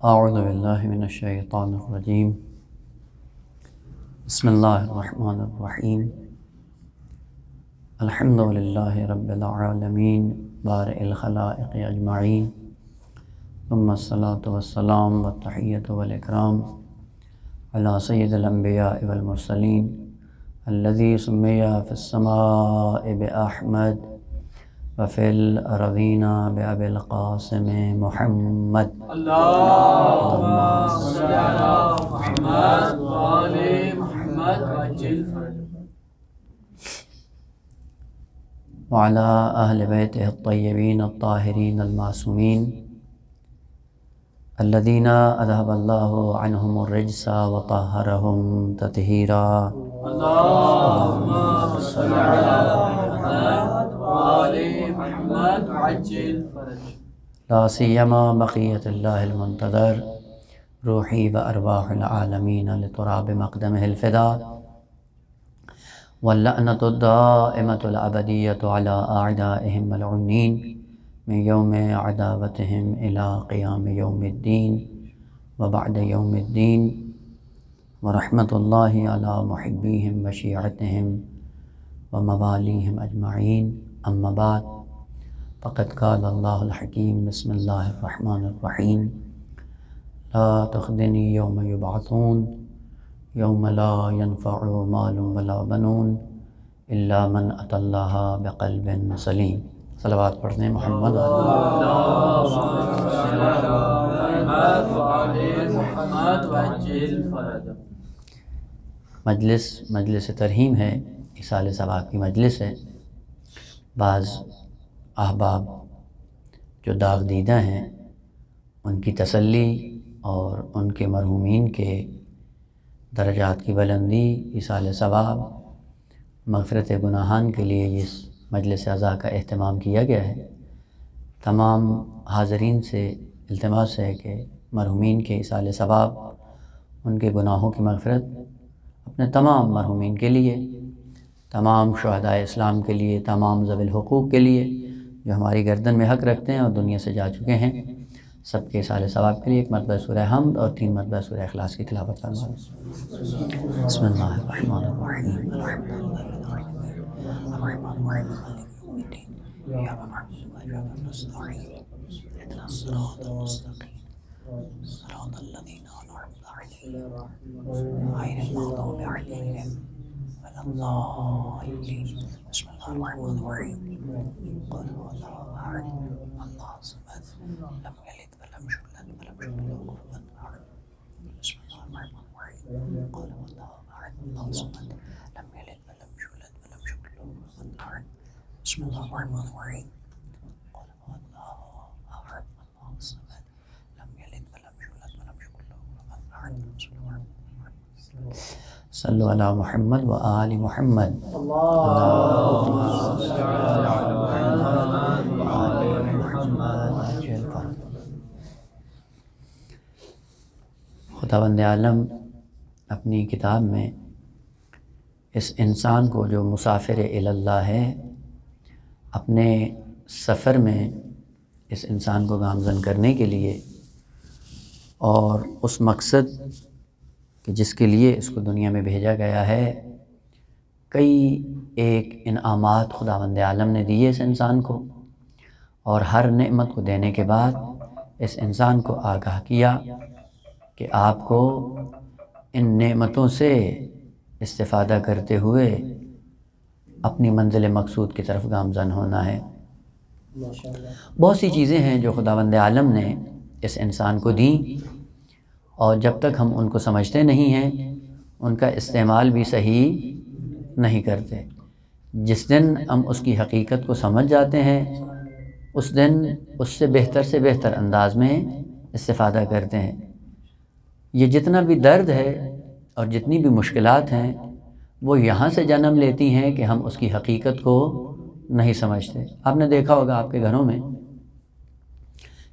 اعوذ باللہ من الشیطان الرجیم بسم اللہ الرحمن الرحیم الحمد للہ رب العالمین بارئ الخلائق اجمعین ثم الصلاة والسلام والتحیۃ والاکرام علی سید الانبیاء والمرسلین الذی سمی فی السماء بأحمد وفی الارضین بأبی القاسم محمد اللهم صل على محمد وآل محمد وعجل وعلى اہل بیتہ الطیبین الطاہرین المعصومین الذین اذهب اللہ عنہم الرجس وطہرہم تطہیرا اللهم صل على محمد وآل محمد وعجل لا سیما بقیت اللہ المنتظر روحی و ارواح العالمین لتراب مقدمہ الفدا واللعنة الدائمة الأبدية على أعدائهم ملعونين من يوم عداوتهم إلى قيام يوم الدين وبعد يوم الدين ورحمة الله على محبيهم وشيعتهم ومواليهم أجمعين أما بعد فقد قال الله الحكيم بسم الله الرحمن الرحيم لا تخزني يوم يبعثون يوم لا ينفع مال ولا بنون إلا من أتى الله بقلب سليم صلوات پڑھتے ہیں محمد اللهم صل على محمد وآل محمد وعجل فرجهم۔ مجلس ترحیم ہے، ایصال ثواب کی مجلس ہے۔ بعض احباب جو داغ دیدہ ہیں ان کی تسلی اور ان کے مرحومین کے درجات کی بلندی، ایصال ثواب، مغفرت گناہان کے لیے اس مجلس عزا کا اہتمام کیا گیا ہے۔ تمام حاضرین سے التماس ہے کہ مرحومین کے ایصال ثواب، ان کے گناہوں کی مغفرت اپنے تمام مرحومین کے لیے، تمام شہدائے اسلام کے لیے، تمام ذوی الحقوق کے لیے جو ہماری گردن میں حق رکھتے ہیں اور دنیا سے جا چکے ہیں، سب کے ایصال ثواب کے لیے ایک مرتبہ سورہ حمد اور 3 مرتبہ سورہ اخلاص کی تلاوت فرمائیں۔ بسم اللہ الرحمن الرحیم الرحمن الرحیم مالک یوم الدین ایاک نعبد و ایاک نستعین اهدنا الصراط المستقیم صراط الذین انعمت علیہم غیر المغضوب علیہم ولا الضالین۔ بسم اللہ الرحمن الرحیم قل هو اللہ احد اللہ الصمد لم یلد ولم یولد ولم یکن له کفوا احد۔ بسم اللہ الرحمن الرحیم قل هو اللہ احد اللہ الصمد لم یلد ولم یولد ولم یکن له کفوا احد۔ بسم اللہ الرحمن الرحیم قل هو اللہ احد اللہ الصمد لم یلد ولم یولد ولم یکن له کفوا احد۔ بسم اللہ الرحمن الرحیم صلو علی محمد و آل محمد۔ اللہم صل علی محمد و آل محمد۔ خداوند عالم اپنی کتاب میں اس انسان کو جو مسافر الی اللہ ہے، اپنے سفر میں اس انسان کو گامزن کرنے کے لیے اور اس مقصد کہ جس کے لیے اس کو دنیا میں بھیجا گیا ہے، کئی ایک انعامات خداوند عالم نے دیے اس انسان کو، اور ہر نعمت کو دینے کے بعد اس انسان کو آگاہ کیا کہ آپ کو ان نعمتوں سے استفادہ کرتے ہوئے اپنی منزل مقصود کی طرف گامزن ہونا ہے۔ بہت سی چیزیں ہیں جو خداوند عالم نے اس انسان کو دیں، اور جب تک ہم ان کو سمجھتے نہیں ہیں ان کا استعمال بھی صحیح نہیں کرتے۔ جس دن ہم اس کی حقیقت کو سمجھ جاتے ہیں اس دن اس سے بہتر انداز میں استفادہ کرتے ہیں۔ یہ جتنا بھی درد ہے اور جتنی بھی مشکلات ہیں وہ یہاں سے جنم لیتی ہیں کہ ہم اس کی حقیقت کو نہیں سمجھتے۔ آپ نے دیکھا ہوگا آپ کے گھروں میں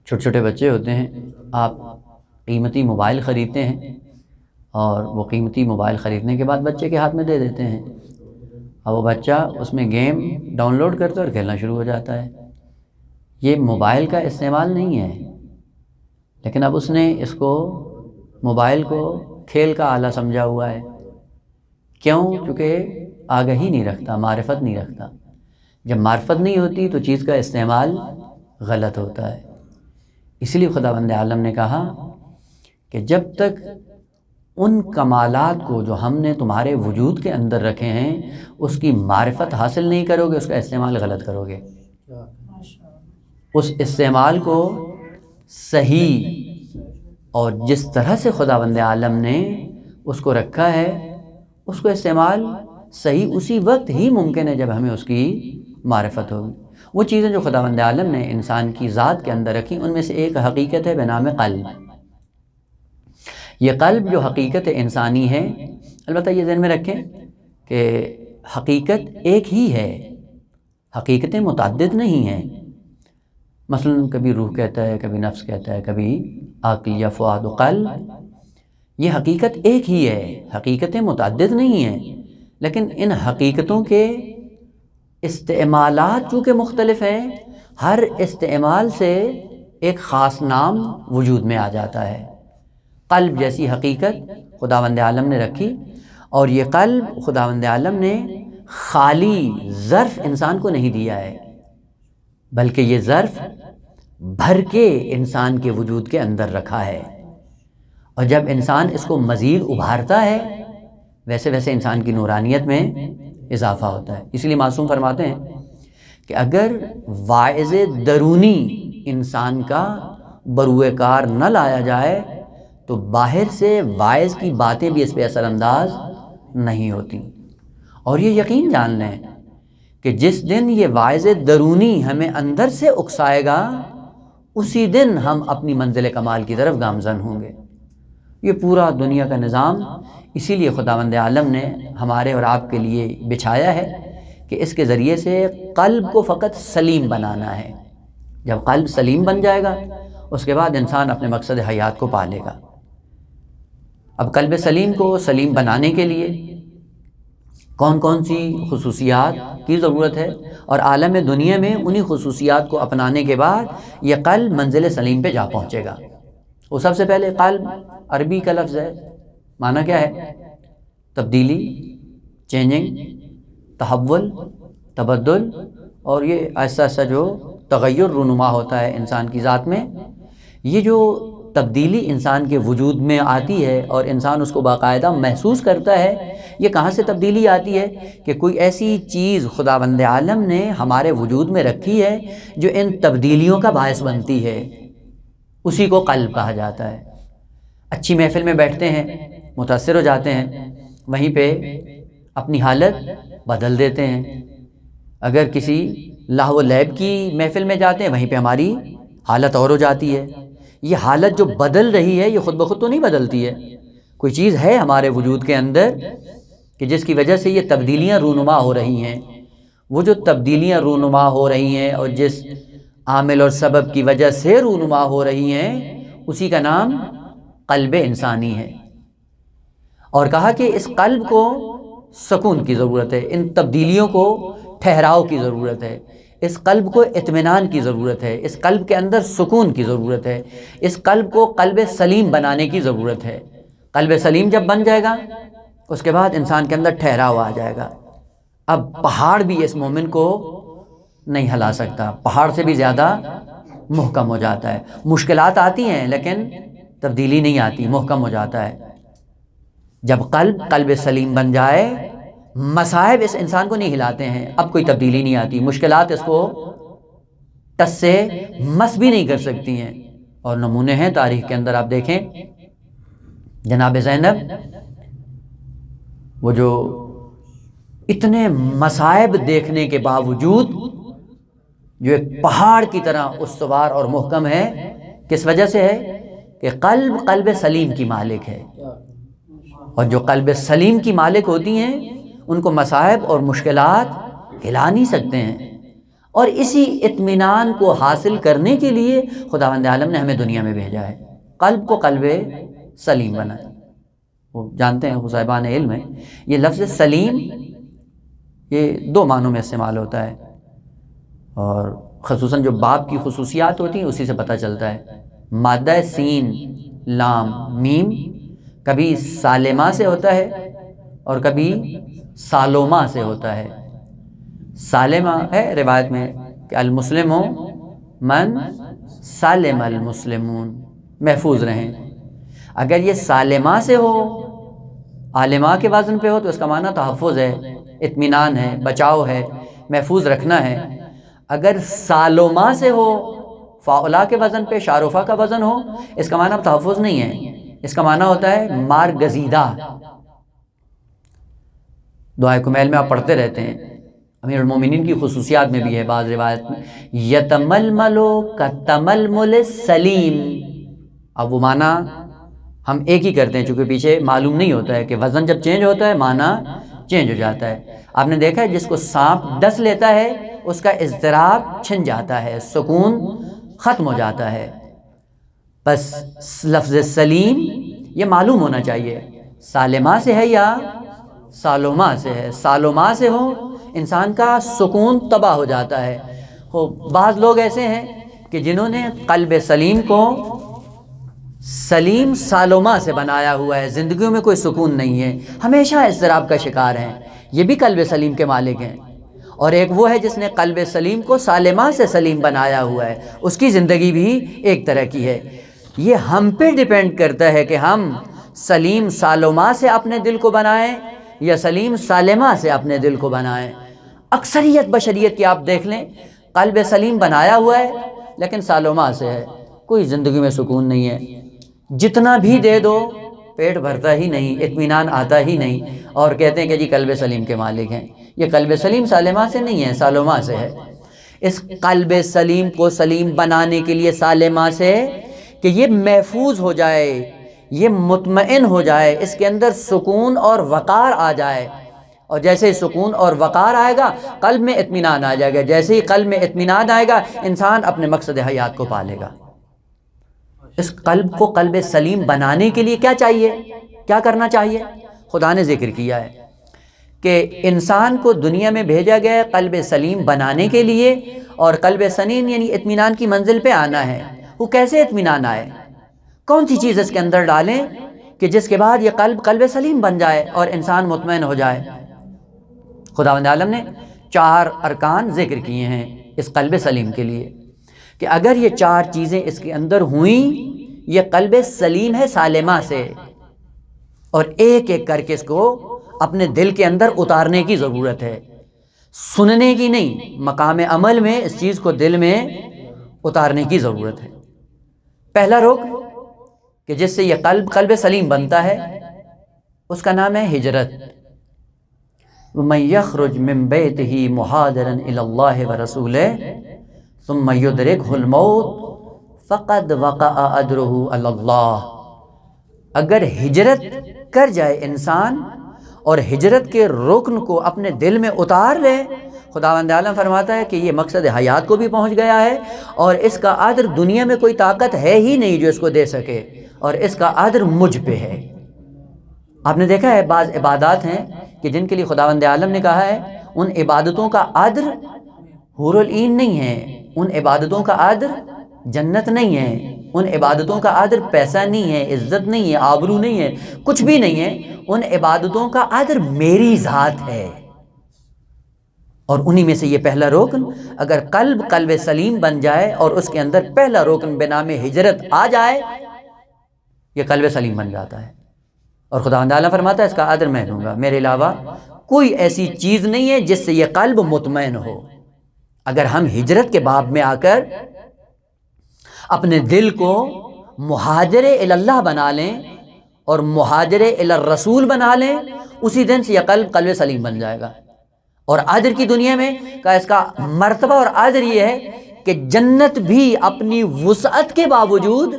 چھوٹے چھوٹے بچے ہوتے ہیں، آپ قیمتی موبائل خریدتے ہیں اور وہ قیمتی موبائل خریدنے کے بعد بچے کے ہاتھ میں دے دیتے ہیں، اور وہ بچہ اس میں گیم ڈاؤن لوڈ کرتا ہے اور کھیلنا شروع ہو جاتا ہے۔ یہ موبائل کا استعمال نہیں ہے، لیکن اب اس نے اس کو موبائل کو کھیل کا آلہ سمجھا ہوا ہے۔ کیوں؟ کیونکہ آگہی نہیں رکھتا، معرفت نہیں رکھتا۔ جب معرفت نہیں ہوتی تو چیز کا استعمال غلط ہوتا ہے۔ اسی لیے خداوند عالم نے کہا کہ جب تک ان کمالات کو جو ہم نے تمہارے وجود کے اندر رکھے ہیں اس کی معرفت حاصل نہیں کرو گے، اس کا استعمال غلط کرو گے۔ اس استعمال کو صحیح اور جس طرح سے خداوند عالم نے اس کو رکھا ہے اس کو استعمال صحیح اسی وقت ہی ممکن ہے جب ہمیں اس کی معرفت ہوگی۔ وہ چیزیں جو خداوند عالم نے انسان کی ذات کے اندر رکھی ان میں سے ایک حقیقت ہے بنام قلب۔ یہ قلب جو حقیقت انسانی ہے، البتہ یہ ذہن میں رکھیں کہ حقیقت ایک ہی ہے، حقیقتیں متعدد نہیں ہیں۔ مثلا کبھی روح کہتا ہے، کبھی نفس کہتا ہے، کبھی عقل یا فؤاد و قلب۔ یہ حقیقت ایک ہی ہے، حقیقتیں متعدد نہیں ہیں، لیکن ان حقیقتوں کے استعمالات چونکہ مختلف ہیں، ہر استعمال سے ایک خاص نام وجود میں آ جاتا ہے۔ قلب جیسی حقیقت خداوند عالم نے رکھی، اور یہ قلب خداوند عالم نے خالی ظرف انسان کو نہیں دیا ہے، بلکہ یہ ظرف بھر کے انسان کے وجود کے اندر رکھا ہے۔ اور جب انسان اس کو مزید ابھارتا ہے ویسے ویسے انسان کی نورانیت میں اضافہ ہوتا ہے۔ اس لیے معصوم فرماتے ہیں کہ اگر واعظ درونی انسان کا بروئے کار نہ لایا جائے تو باہر سے واعظ کی باتیں بھی اس پہ اثر انداز نہیں ہوتی۔ اور یہ یقین جان لیں کہ جس دن یہ واعظ درونی ہمیں اندر سے اکسائے گا اسی دن ہم اپنی منزل کمال کی طرف گامزن ہوں گے۔ یہ پورا دنیا کا نظام اسی لیے خداوند عالم نے ہمارے اور آپ کے لیے بچھایا ہے کہ اس کے ذریعے سے قلب کو فقط سلیم بنانا ہے۔ جب قلب سلیم بن جائے گا اس کے بعد انسان اپنے مقصد حیات کو پالے گا۔ اب قلب سلیم کو سلیم بنانے کے لیے کون کون سی خصوصیات کی ضرورت ہے، اور عالم دنیا میں انہی خصوصیات کو اپنانے کے بعد یہ قلب منزل سلیم پہ جا پہنچے گا۔ وہ سب سے پہلے قلب عربی کا لفظ ہے، معنی کیا ہے؟ تبدیلی، چینجنگ، تحول، تبدل، اور یہ ایسا ایسا جو تغیر رونما ہوتا ہے انسان کی ذات میں، یہ جو تبدیلی انسان کے وجود میں آتی ہے اور انسان اس کو باقاعدہ محسوس کرتا ہے، یہ کہاں سے تبدیلی آتی ہے کہ کوئی ایسی چیز خداوند عالم نے ہمارے وجود میں رکھی ہے جو ان تبدیلیوں کا باعث بنتی ہے، اسی کو قلب کہا جاتا ہے۔ اچھی محفل میں بیٹھتے ہیں، متاثر ہو جاتے ہیں، وہیں پہ اپنی حالت بدل دیتے ہیں۔ اگر کسی لہو و لعب کی محفل میں جاتے ہیں وہیں پہ ہماری حالت اور ہو جاتی ہے۔ یہ حالت جو بدل رہی ہے یہ خود بخود تو نہیں بدلتی ہے، کوئی چیز ہے ہمارے وجود کے اندر کہ جس کی وجہ سے یہ تبدیلیاں رونما ہو رہی ہیں۔ وہ جو تبدیلیاں رونما ہو رہی ہیں اور جس عامل اور سبب کی وجہ سے رونما ہو رہی ہیں اسی کا نام قلب انسانی ہے۔ اور کہا کہ اس قلب کو سکون کی ضرورت ہے، ان تبدیلیوں کو ٹھہراؤ کی ضرورت ہے، اس قلب کو اطمینان کی ضرورت ہے، اس قلب کے اندر سکون کی ضرورت ہے، اس قلب کو قلب سلیم بنانے کی ضرورت ہے۔ قلب سلیم جب بن جائے گا اس کے بعد انسان کے اندر ٹھہراؤ آ جائے گا۔ اب پہاڑ بھی اس مومن کو نہیں ہلا سکتا، پہاڑ سے بھی زیادہ محکم ہو جاتا ہے۔ مشکلات آتی ہیں لیکن تبدیلی نہیں آتی، محکم ہو جاتا ہے۔ جب قلب سلیم بن جائے مصائب اس انسان کو نہیں ہلاتے ہیں، اب کوئی تبدیلی نہیں آتی، مشکلات اس کو ٹس سے مس بھی نہیں کر سکتی ہیں۔ اور نمونے ہیں تاریخ کے اندر، آپ دیکھیں جناب زینب، وہ جو اتنے مصائب دیکھنے کے باوجود جو ایک پہاڑ کی طرح استوار اور محکم ہے، کس وجہ سے ہے کہ قلب سلیم کی مالک ہے، اور جو قلب سلیم کی مالک ہوتی ہیں ان کو مصائب اور مشکلات ہلا نہیں سکتے ہیں۔ اور اسی اطمینان کو حاصل کرنے کے لیے خداوند عالم نے ہمیں دنیا میں بھیجا ہے، قلب کو قلب سلیم بنائے۔ وہ جانتے ہیں صاحبان علم ہے، یہ لفظ سلیم یہ دو معنوں میں استعمال ہوتا ہے، اور خصوصاً جو باپ کی خصوصیات ہوتی ہیں اسی سے پتہ چلتا ہے۔ مادہ سین لام میم کبھی سالمہ سے ہوتا ہے اور کبھی سالومہ سے ہوتا ہے۔ سالمہ ہے روایت میں کہ المسلم من سالم المسلمون، محفوظ رہیں۔ اگر یہ سالمہ سے ہو، عالمہ کے وزن پہ ہو، تو اس کا معنی تحفظ ہے، اطمینان ہے، بچاؤ ہے، محفوظ رکھنا ہے۔ اگر سالومہ سے ہو، فاعلہ کے وزن پہ شارفہ کا وزن ہو، اس کا معنی تحفظ نہیں ہے، اس کا معنی ہوتا ہے مار گزیدہ۔ دعائے کمیل میں آپ پڑھتے رہتے ہیں، امیر المومنین کی خصوصیات میں بھی ہے بعض روایت میں، یتململو کتململ السلیم۔ اب وہ معنی ہم ایک ہی کرتے ہیں چونکہ پیچھے معلوم نہیں ہوتا ہے کہ وزن جب چینج ہوتا ہے معنی چینج ہو جاتا ہے۔ آپ نے دیکھا ہے جس کو سانپ ڈس لیتا ہے اس کا اضطراب چھن جاتا ہے، سکون ختم ہو جاتا ہے۔ بس لفظ سلیم یہ معلوم ہونا چاہیے سالمہ سے ہے یا سالومہ سے ہے۔ سالومہ سے ہو انسان کا سکون تباہ ہو جاتا ہے۔ بعض لوگ ایسے ہیں کہ جنہوں نے قلب سلیم کو سلیم سالومہ سے بنایا ہوا ہے، زندگیوں میں کوئی سکون نہیں ہے، ہمیشہ اضطراب کا شکار ہیں، یہ بھی قلب سلیم کے مالک ہیں۔ اور ایک وہ ہے جس نے قلب سلیم کو سالمہ سے سلیم بنایا ہوا ہے، اس کی زندگی بھی ایک طرح کی ہے۔ یہ ہم پہ ڈیپینڈ کرتا ہے کہ ہم سلیم سالومہ سے اپنے دل کو بنائیں یا سلیم سالمہ سے اپنے دل کو بنائیں۔ اکثریت بشریت کی آپ دیکھ لیں، قلب سلیم بنایا ہوا ہے لیکن سالومہ سے ہے، کوئی زندگی میں سکون نہیں ہے، جتنا بھی دے دو پیٹ بھرتا ہی نہیں، اطمینان آتا ہی نہیں، اور کہتے ہیں کہ جی قلب سلیم کے مالک ہیں۔ یہ قلب سلیم سالمہ سے نہیں ہے، سالومہ سے ہے۔ اس قلب سلیم کو سلیم بنانے کے لیے سالمہ سے کہ یہ محفوظ ہو جائے، یہ مطمئن ہو جائے، اس کے اندر سکون اور وقار آ جائے، اور جیسے ہی سکون اور وقار آئے گا قلب میں اطمینان آ جائے گا، جیسے ہی قلب میں اطمینان آئے گا انسان اپنے مقصد حیات کو پالے گا۔ اس قلب کو قلب سلیم بنانے کے لیے کیا چاہیے، کیا کرنا چاہیے؟ خدا نے ذکر کیا ہے کہ انسان کو دنیا میں بھیجا گیا ہے قلب سلیم بنانے کے لیے، اور قلب سلیم یعنی اطمینان کی منزل پہ آنا ہے۔ وہ کیسے اطمینان آئے؟ کون سی چیز اس کے اندر ڈالیں کہ جس کے بعد یہ قلب سلیم بن جائے اور انسان مطمئن ہو جائے؟ خداوند عالم نے 4 ارکان ذکر کیے ہیں اس قلب سلیم کے لیے کہ اگر یہ 4 چیزیں اس کے اندر ہوئیں، یہ قلب سلیم ہے سالمہ سے، اور ایک ایک کر کے اس کو اپنے دل کے اندر اتارنے کی ضرورت ہے، سننے کی نہیں، مقام عمل میں اس چیز کو دل میں اتارنے کی ضرورت ہے۔ پہلا رکن کہ جس سے یہ قلب سلیم بنتا ہے اس کا نام ہے ہجرت۔ وَمَن يَخْرُجْ مِن بَيْتِهِ مُهَاجِرًا إِلَى اللَّهِ وَرَسُولِهِ ثُمَّ يُدْرِكْهُ الْمَوْتُ فَقَدْ وَقَعَ أَجْرُهُ عَلَى اللَّهِ۔ اگر ہجرت کر جائے انسان اور ہجرت کے رکن کو اپنے دل میں اتار لے، خداوند عالم فرماتا ہے کہ یہ مقصد حیات کو بھی پہنچ گیا ہے، اور اس کا عدر دنیا میں کوئی طاقت ہے ہی نہیں جو اس کو دے سکے، اور اس کا عدر مجھ پہ ہے۔ آپ نے دیکھا ہے بعض عبادات ہیں کہ جن کے لیے خداوند عالم نے کہا ہے ان عبادتوں کا عدر حور العین نہیں ہے، ان عبادتوں کا عدر جنت نہیں ہے، ان عبادتوں کا عدر پیسہ نہیں ہے، عزت نہیں ہے، آبرو نہیں ہے، کچھ بھی نہیں ہے، ان عبادتوں کا عدر میری ذات ہے۔ اور انہی میں سے یہ پہلا رکن اگر قلب سلیم بن جائے اور اس کے اندر پہلا رکن بنام ہجرت آ جائے، یہ قلب سلیم بن جاتا ہے، اور خداوند عالم فرماتا ہے اس کا عدر میں دوں گا، میرے علاوہ کوئی ایسی چیز نہیں ہے جس سے یہ قلب مطمئن ہو۔ اگر ہم ہجرت کے باب میں آ کر اپنے دل کو مہاجر اللہ بنا لیں اور مہاجر الرسول بنا لیں، اسی دن سے یہ قلب سلیم بن جائے گا۔ اور عدر کی دنیا میں اس کا مرتبہ اور عدر یہ ہے کہ جنت بھی اپنی وسعت کے باوجود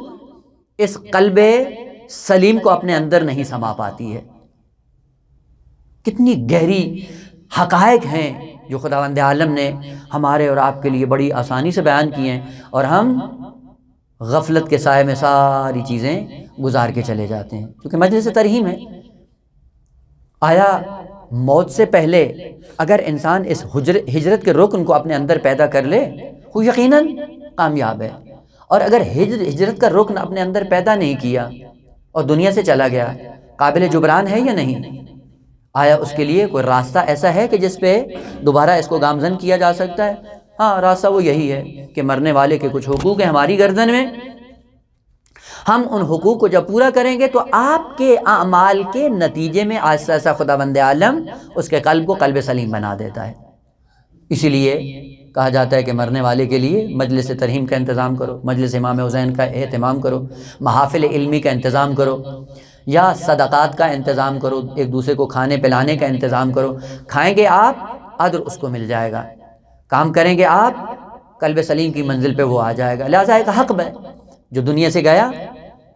اس قلب سلیم کو اپنے اندر نہیں سما پاتی ہے۔ کتنی گہری حقائق ہیں جو خداوند عالم نے ہمارے اور آپ کے لیے بڑی آسانی سے بیان کی ہیں، اور ہم غفلت کے سائے میں ساری چیزیں گزار کے چلے جاتے ہیں، کیونکہ مجلس ترہیم ہے۔ آیا موت سے پہلے اگر انسان اس ہجرت کے رکن کو اپنے اندر پیدا کر لے وہ یقیناً کامیاب ہے، اور اگر ہجرت کا رکن اپنے اندر پیدا نہیں کیا اور دنیا سے چلا گیا، قابل جبران ہے یا نہیں؟ آیا اس کے لیے کوئی راستہ ایسا ہے کہ جس پہ دوبارہ اس کو گامزن کیا جا سکتا ہے؟ ہاں، راستہ وہ یہی ہے کہ مرنے والے کے کچھ حقوق ہیں ہماری گردن میں، ہم ان حقوق کو جب پورا کریں گے تو آپ کے اعمال کے نتیجے میں آہستہ آہستہ خداوند عالم اس کے قلب کو قلب سلیم بنا دیتا ہے۔ اسی لیے کہا جاتا ہے کہ مرنے والے کے لیے مجلس ترحیم کا انتظام کرو، مجلس امام حسین کا اہتمام کرو، محافل علمی کا انتظام کرو، یا صدقات کا انتظام کرو، ایک دوسرے کو کھانے پلانے کا انتظام کرو۔ کھائیں گے آپ، اجر اس کو مل جائے گا، کام کریں گے آپ، قلب سلیم کی منزل پہ وہ آ جائے گا۔ لہٰذا ایک حق ہے، جو دنیا سے گیا،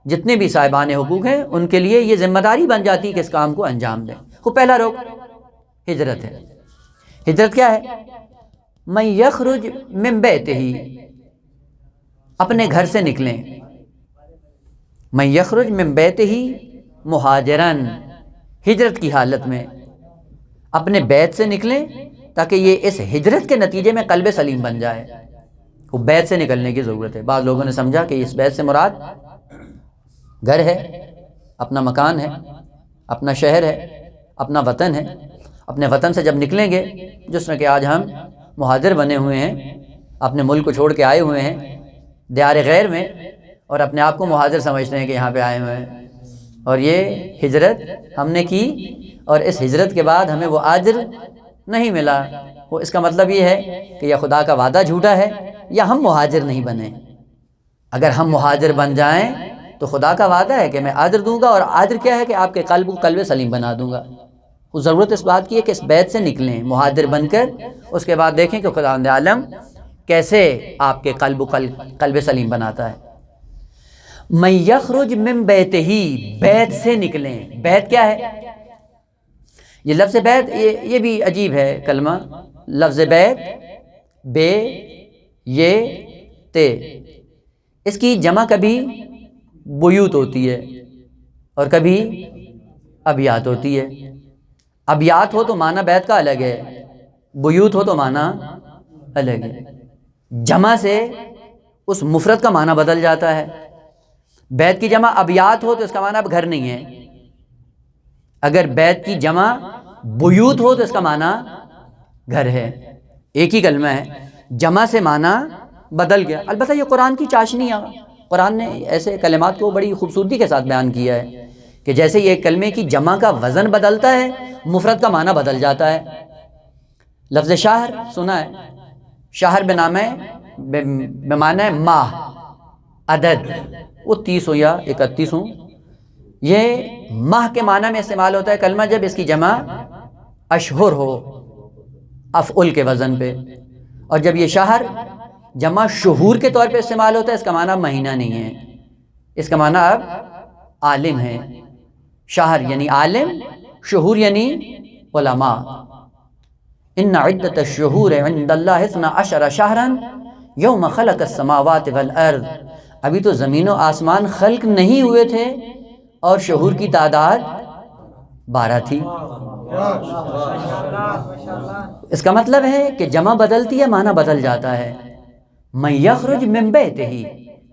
جتنے بھی صاحبان حقوق ہیں ان کے لیے یہ ذمہ داری بن جاتی ہے کہ اس کام کو انجام دیں۔ وہ پہلا رکن ہجرت ہے۔ ہجرت کیا ہے؟ من یخرج من بیتہ، اپنے گھر سے نکلیں، من یخرج من بیتہ مہاجرن، ہجرت کی حالت میں اپنے بیت سے نکلیں تاکہ یہ اس ہجرت کے نتیجے میں قلب سلیم بن جائے۔ وہ بیت سے نکلنے کی ضرورت ہے۔ بعض لوگوں نے سمجھا کہ اس بیت سے مراد گھر ہے، اپنا مکان ہے، اپنا شہر ہے، اپنا وطن ہے۔ اپنے وطن سے جب نکلیں گے، جس طرح کہ آج ہم مہاجر بنے ہوئے ہیں، اپنے ملک کو چھوڑ کے آئے ہوئے ہیں دیار غیر میں، اور اپنے آپ کو مہاجر سمجھتے ہیں کہ یہاں پہ آئے ہوئے ہیں، اور یہ ہجرت ہم نے کی اور اس ہجرت کے بعد ہمیں وہ اجر نہیں ملا۔ وہ اس کا مطلب یہ ہے کہ یا خدا کا وعدہ جھوٹا ہے یا ہم مہاجر نہیں بنے۔ اگر ہم مہاجر بن جائیں تو خدا کا وعدہ ہے کہ میں اجر دوں گا، اور اجر کیا ہے کہ آپ کے قلب کو قلب سلیم بنا دوں گا۔ وہ ضرورت اس بات کی ہے کہ اس بیت سے نکلیں مہاجر بن کر، اس کے بعد دیکھیں کہ خداوند عالم کیسے آپ کے قلب کو قلب سلیم بناتا ہے۔ من یخرج من بیتہ، بیت سے نکلیں۔ بیت کیا ہے؟ یہ لفظ بیت یہ بھی عجیب ہے کلمہ۔ لفظ بیت، بے یہ تے، اس کی جمع کبھی بیوت ہوتی ہے اور کبھی ابیات ہوتی ہے۔ ابیات ہو تو معنی بیت کا الگ ہے، بیوت ہو تو معنی الگ ہے۔ جمع سے اس مفرد کا معنی بدل جاتا ہے۔ بیت کی جمع ابیات ہو تو اس کا معنی اب گھر نہیں ہے، اگر بیت کی جمع بیوت ہو تو اس کا معنی گھر ہے۔ ایک ہی کلمہ ہے، جمع سے معنی بدل گیا۔ البتہ یہ قرآن کی چاشنی ہے، قرآن نے ایسے کلمات کو بڑی خوبصورتی کے ساتھ بیان کیا ہے کہ جیسے یہ کلمے کی جمع کا وزن بدلتا ہے، مفرد کا معنی بدل جاتا ہے۔ لفظ شہر سنا ہے؟ شہر بمعنی ماہ، عدد، وہ 30 ہو یا 31 ہوں، یہ ماہ کے معنی میں استعمال ہوتا ہے کلمہ جب اس کی جمع اشہر ہو، افعل کے وزن پہ، اور جب یہ شہر جمع شہور کے طور پہ استعمال ہوتا ہے، اس کا معنی مہینہ نہیں ہے، اس کا معنی اب عالم ہے۔ شہر یعنی عالم، شہور یعنی علماء۔ ان عدت الشہور عند اللہ 12 شہرا یوم خلق السماوات والارض، ابھی تو زمین و آسمان خلق نہیں ہوئے تھے اور شہور کی تعداد 12 تھی۔ اس کا مطلب ہے کہ جمع بدلتی ہے، معنی بدل جاتا ہے۔ من یخرج من بیتہ،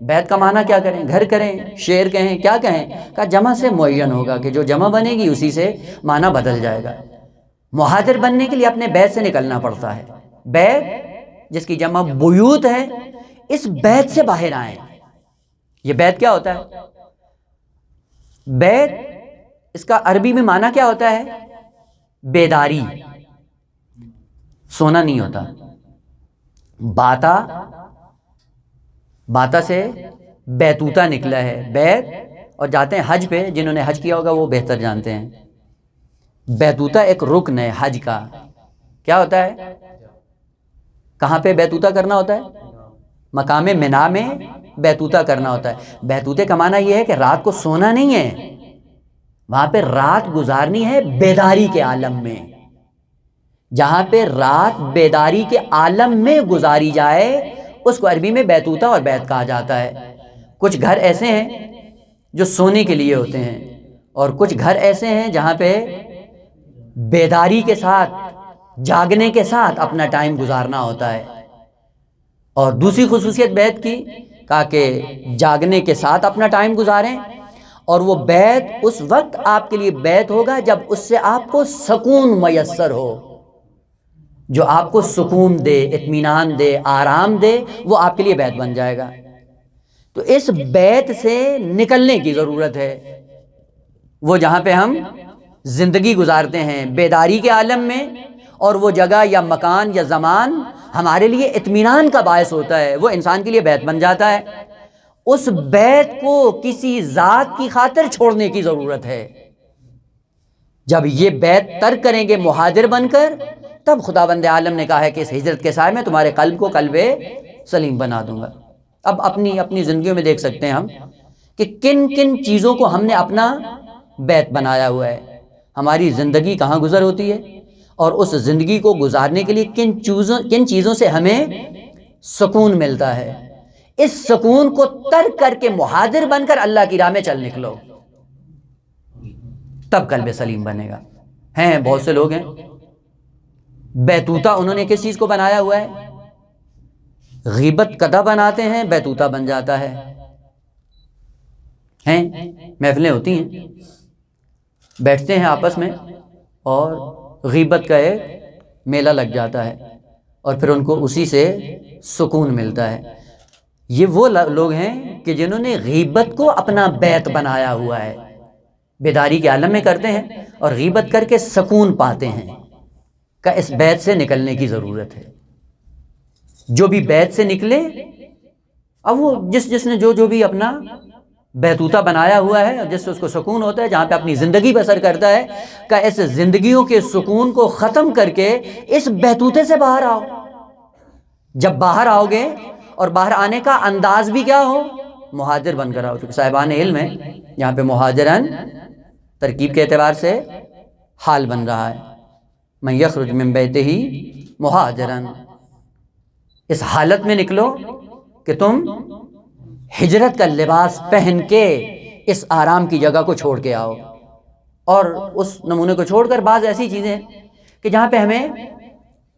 بیت کا معنی کیا کریں؟ گھر کریں، شعر کہیں، کیا کہیں؟ کہا جمع سے معین ہوگا کہ جو جمع بنے گی اسی سے معنی بدل جائے گا۔ مہاجر بننے کے لیے اپنے بیت سے نکلنا پڑتا ہے۔ بیت جس کی جمع بیوت ہے، اس بیت سے باہر آئیں۔ یہ بیت کیا ہوتا ہے؟ بیت اس کا عربی میں معنی کیا ہوتا ہے؟ بیداری، سونا نہیں ہوتا۔ باتا سے بیتوتا نکلا ہے، بیت، اور جاتے ہیں حج پہ، جنہوں نے حج کیا ہوگا وہ بہتر جانتے ہیں۔ بیتوتا ایک رکن ہے حج کا۔ کیا ہوتا ہے؟ کہاں پہ بیتوتا کرنا ہوتا ہے؟ مقام منا میں بیتوتا کرنا ہوتا ہے۔ بیتوتے کا معنی یہ ہے کہ رات کو سونا نہیں ہے، وہاں پہ رات گزارنی ہے بیداری کے عالم میں۔ جہاں پہ رات بیداری کے عالم میں گزاری جائے اس کو عربی میں بیتوتا اور بیت کہا جاتا ہے۔ کچھ گھر ایسے ہیں جو سونے کے لیے ہوتے ہیں، اور کچھ گھر ایسے ہیں جہاں پہ بیداری کے ساتھ، جاگنے کے ساتھ اپنا ٹائم گزارنا ہوتا ہے۔ اور دوسری خصوصیت بیت کی کہا کہ جاگنے کے ساتھ اپنا ٹائم گزاریں، اور وہ بیت اس وقت آپ کے لیے بیت ہوگا جب اس سے آپ کو سکون میسر ہو، جو آپ کو سکون دے، اطمینان دے، آرام دے، وہ آپ کے لیے بیت بن جائے گا۔ تو اس بیت سے نکلنے کی ضرورت ہے، وہ جہاں پہ ہم زندگی گزارتے ہیں بیداری کے عالم میں، اور وہ جگہ یا مکان یا زمان ہمارے لیے اطمینان کا باعث ہوتا ہے، وہ انسان کے لیے بیت بن جاتا ہے۔ اس بیت کو کسی ذات کی خاطر چھوڑنے کی ضرورت ہے۔ جب یہ بیت ترک کریں گے مہاجر بن کر، تب خداوند عالم نے کہا ہے کہ اس ہجرت کے سائے میں تمہارے قلب کو قلب سلیم بنا دوں گا۔ اب اپنی زندگیوں میں دیکھ سکتے ہیں ہم کہ کن کن چیزوں کو ہم نے اپنا بیت بنایا ہوا ہے، ہماری زندگی کہاں گزر ہوتی ہے، اور اس زندگی کو گزارنے کے لیے کن چیزوں سے ہمیں سکون ملتا ہے۔ اس سکون کو ترک کر کے مہاجر بن کر اللہ کی راہ میں چل نکلو، تب قلب سلیم بنے گا۔ ہیں بہت سے لوگ ہیں بیتوتا، انہوں نے کس چیز کو بنایا ہوا ہے؟ غیبت قدح بناتے ہیں، بیتوتا بن جاتا ہے۔ ہیں محفلیں ہوتی ہیں، بیٹھتے ہیں آپس میں اور غیبت کا ایک میلہ لگ جاتا ہے، اور پھر ان کو اسی سے سکون ملتا ہے۔ یہ وہ لوگ ہیں کہ جنہوں نے غیبت کو اپنا بیت بنایا ہوا ہے، بیداری کے عالم میں کرتے ہیں اور غیبت کر کے سکون پاتے ہیں۔ کہ اس بیت سے نکلنے کی ضرورت ہے۔ جو بھی بیت سے نکلے، اب وہ جس نے جو بھی اپنا بیتوتا بنایا ہوا ہے، جس سے اس کو سکون ہوتا ہے، جہاں پہ اپنی زندگی بسر کرتا ہے، کہ اس زندگیوں کے سکون کو ختم کر کے اس بیتوتے سے باہر آؤ۔ جب باہر آؤ گے اور باہر آنے کا انداز بھی کیا ہو؟ مہاجر بن کر آؤ۔ چونکہ صاحبان علم ہے، یہاں پہ مہاجرن ترکیب کے اعتبار سے حال بن رہا ہے، من یخرج من بیتہ مہاجرن۔ اس حالت میں نکلو کہ تم ہجرت کا لباس پہن کے اس آرام کی جگہ کو چھوڑ کے آؤ، اور اس نمونے کو چھوڑ کر بعض ایسی چیزیں کہ جہاں پہ ہمیں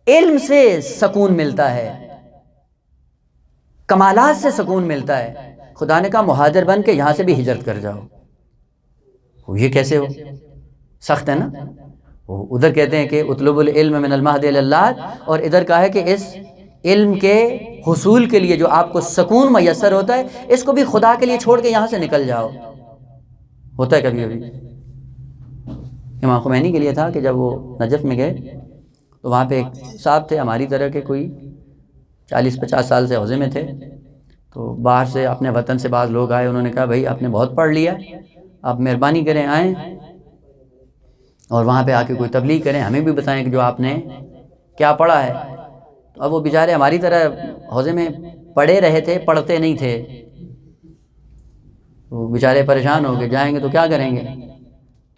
علم سے سکون ملتا ہے، کمالات سے سکون ملتا ہے، خدا نے کہا مہاجر بن کے یہاں سے بھی ہجرت کر جاؤ۔ یہ کیسے ہو؟ سخت ہے نا۔ ادھر کہتے ہیں کہ اطلب العلم من المہد الی اللحد، اور ادھر کہا ہے کہ اس علم کے حصول کے لیے جو آپ کو سکون میسر ہوتا ہے، اس کو بھی خدا کے لیے چھوڑ کے یہاں سے نکل جاؤ۔ ہوتا ہے کبھی کبھی۔ امام خمینی کے لیے تھا کہ جب وہ نجف میں گئے تو وہاں پہ ایک صاحب تھے ہماری طرح کے، کوئی 40-50 سال سے حوزے میں تھے، تو باہر سے اپنے وطن سے بعض لوگ آئے، انہوں نے کہا بھائی آپ نے بہت پڑھ لیا، آپ مہربانی کریں آئیں اور وہاں پہ آ کے کوئی تبلیغ کریں، ہمیں بھی بتائیں کہ جو آپ نے کیا پڑھا ہے۔ تو اب وہ بیچارے ہماری طرح حوزے میں پڑھے رہے تھے، پڑھتے نہیں تھے، وہ بیچارے پریشان ہو گئے، جائیں گے تو کیا کریں گے؟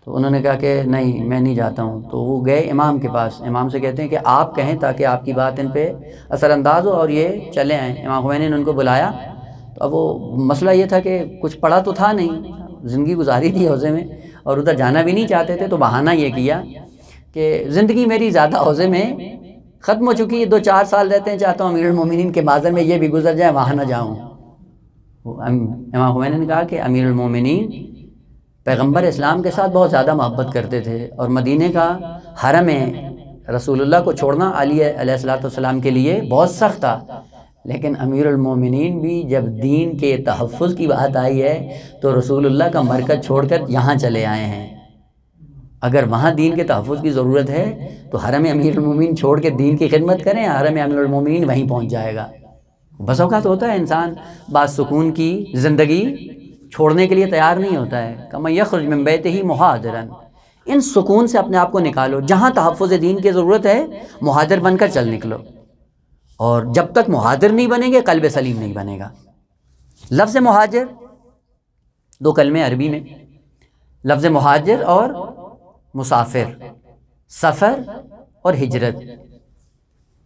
تو انہوں نے کہا کہ نہیں میں نہیں جاتا ہوں۔ تو وہ گئے امام کے پاس، امام سے کہتے ہیں کہ آپ کہیں تاکہ آپ کی بات ان پہ اثر انداز ہو اور یہ چلے آئیں۔ امام خمینی نے ان کو بلایا، تو اب وہ مسئلہ یہ تھا کہ کچھ پڑھا تو تھا نہیں، زندگی گزاری تھی حوزے میں اور ادھر جانا بھی نہیں چاہتے تھے، تو بہانہ یہ کیا کہ زندگی میری زیادہ حوزے میں ختم ہو چکی ہے، 2-4 سال رہتے ہیں، چاہتا ہوں امیر المومنین کے مازر میں یہ بھی گزر جائے، وہاں نہ جاؤں۔ امام خمینی نے کہا کہ امیر المومنین پیغمبر اسلام کے ساتھ بہت زیادہ محبت کرتے تھے، اور مدینے کا حرم رسول اللہ کو چھوڑنا علی علیہ السلام کے لیے بہت سخت تھا، لیکن امیر المومنین بھی جب دین کے تحفظ کی بات آئی ہے تو رسول اللہ کا مرکز چھوڑ کر یہاں چلے آئے ہیں۔ اگر وہاں دین کے تحفظ کی ضرورت ہے تو حرم امیر المومنین چھوڑ کے دین کی خدمت کریں، حرم امیر المومنین وہیں پہنچ جائے گا۔ بس اوقات ہوتا ہے انسان بعض سکون کی زندگی چھوڑنے کے لیے تیار نہیں ہوتا ہے۔ کما یخرج من بیتہ مہاجرا، ان سکون سے اپنے آپ کو نکالو، جہاں تحفظ دین کی ضرورت ہے مہاجر بن کر چل نکلو، اور جب تک مہاجر نہیں بنیں گے قلب سلیم نہیں بنے گا۔ لفظ مہاجر 2 کلمے عربی میں، لفظ مہاجر اور مسافر، سفر اور ہجرت۔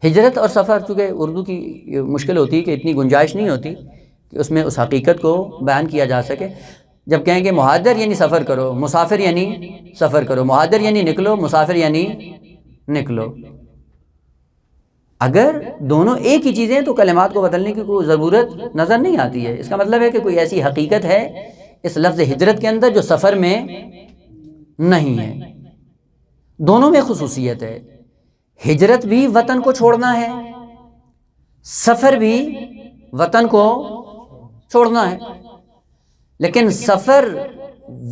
ہجرت اور سفر چونکہ اردو کی مشکل ہوتی ہے کہ اتنی گنجائش نہیں ہوتی کہ اس میں اس حقیقت کو بیان کیا جا سکے۔ جب کہیں کہ مہاجر یعنی سفر کرو، مسافر یعنی سفر کرو، مہاجر یعنی نکلو، مسافر یعنی نکلو۔ اگر دونوں ایک ہی چیزیں ہیں تو کلمات کو بدلنے کی کوئی ضرورت نظر نہیں آتی ہے۔ اس کا مطلب ہے کہ کوئی ایسی حقیقت ہے اس لفظ ہجرت کے اندر جو سفر میں نہیں ہے۔ دونوں میں خصوصیت ہے، ہجرت بھی وطن کو چھوڑنا ہے، سفر بھی وطن کو چھوڑنا ہے، لیکن سفر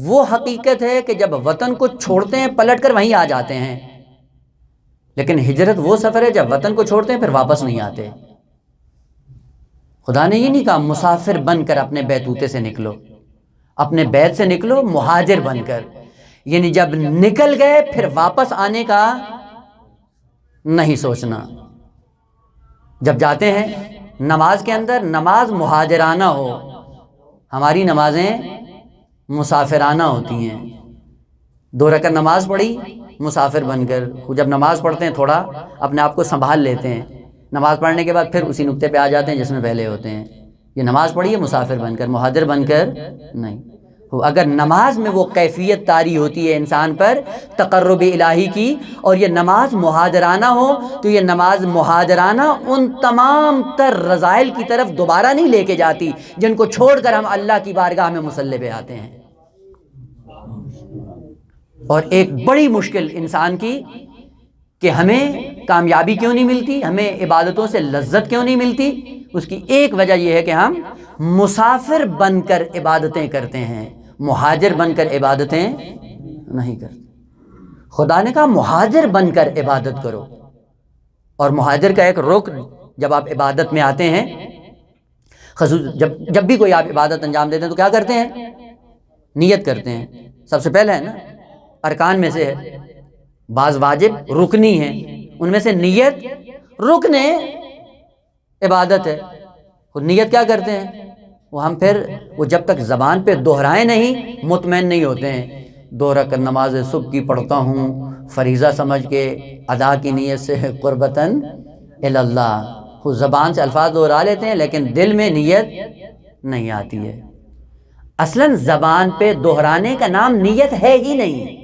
وہ حقیقت ہے کہ جب وطن کو چھوڑتے ہیں پلٹ کر وہیں آ جاتے ہیں، لیکن ہجرت وہ سفر ہے جب وطن کو چھوڑتے ہیں پھر واپس نہیں آتے۔ خدا نے یہ نہیں کہا مسافر بن کر اپنے بیتوتے سے نکلو، اپنے بیت سے نکلو مہاجر بن کر، یعنی جب نکل گئے پھر واپس آنے کا نہیں سوچنا۔ جب جاتے ہیں نماز کے اندر، نماز مہاجرانہ ہو، ہماری نمازیں مسافرانہ ہوتی ہیں۔ 2 رکعت نماز پڑھی مسافر بن کر، جب نماز پڑھتے ہیں تھوڑا اپنے آپ کو سنبھال لیتے ہیں، نماز پڑھنے کے بعد پھر اسی نقطے پہ آ جاتے ہیں جس میں پہلے ہوتے ہیں۔ یہ نماز پڑھی ہے مسافر بن کر، مہاجر بن کر نہیں۔ اگر نماز میں وہ کیفیت طاری ہوتی ہے انسان پر تقرب الہی کی، اور یہ نماز مہاجرانہ ہو، تو یہ نماز مہاجرانہ ان تمام تر رذائل کی طرف دوبارہ نہیں لے کے جاتی جن کو چھوڑ کر ہم اللہ کی بارگاہ میں مصلی پہ آتے ہیں۔ اور ایک بڑی مشکل انسان کی کہ ہمیں کامیابی کیوں نہیں ملتی، ہمیں عبادتوں سے لذت کیوں نہیں ملتی، اس کی ایک وجہ یہ ہے کہ ہم مسافر بن کر عبادتیں کرتے ہیں، مہاجر بن کر عبادتیں نہیں کرتے۔ خدا نے کہا مہاجر بن کر عبادت کرو، اور مہاجر کا ایک رکن جب آپ عبادت میں آتے ہیں، جب بھی کوئی آپ عبادت انجام دیتے ہیں تو کیا کرتے ہیں؟ نیت کرتے ہیں۔ سب سے پہلے ہے نا، ارکان میں سے ہے، بعض واجب رکنی ہیں، ان میں سے نیت رکن عبادت ہے۔ اور نیت کیا کرتے ہیں؟ وہ ہم پھر وہ جب تک زبان پہ دہرائیں نہیں مطمئن نہیں ہوتے ہیں۔ 2 رکعت نماز صبح کی پڑھتا ہوں فریضہ سمجھ کے، ادا کی نیت سے قربتاً اللہ، وہ زبان سے الفاظ دہرا لیتے ہیں لیکن دل میں نیت نہیں آتی ہے۔ اصلاً زبان پہ دہرانے کا نام نیت ہے ہی نہیں،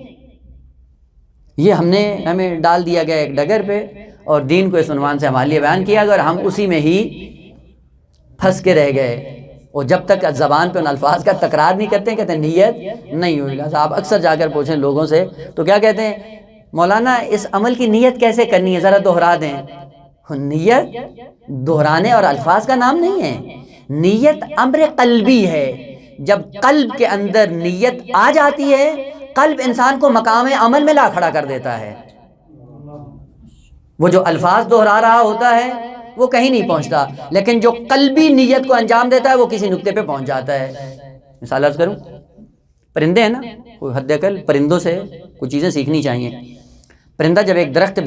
یہ ہمیں ڈال دیا گیا ایک ڈگر پہ، اور دین کو اس عنوان سے ہمارے لیے بیان کیا گیا، اور ہم اسی میں ہی پھنس کے رہ گئے۔ اور جب تک زبان پہ ان الفاظ کا تکرار نہیں کرتے ہیں کہتے ہیں نیت نہیں ہوئی۔ لہٰذا آپ اکثر جا کر پوچھیں لوگوں سے تو کیا کہتے ہیں؟ مولانا اس عمل کی نیت کیسے کرنی ہے، ذرا دہرا دیں۔ نیت دہرانے اور الفاظ کا نام نہیں ہے، نیت امر قلبی ہے۔ جب قلب کے اندر نیت آ جاتی ہے، قلب انسان کو مقام عمل میں لا کھڑا کر دیتا ہے۔ وہ جو الفاظ دہرا رہا ہوتا ہے وہ کہیں نہیں پہنچتا، لیکن جو قلبی نیت کو انجام دیتا ہے وہ کسی نقطے پہ پہنچ جاتا ہے۔ مثال عرض کروں، پرندے ہیں نا، کوئی حد اقل پرندوں سے کچھ چیزیں سیکھنی چاہیے۔ پرندہ جب ایک درخت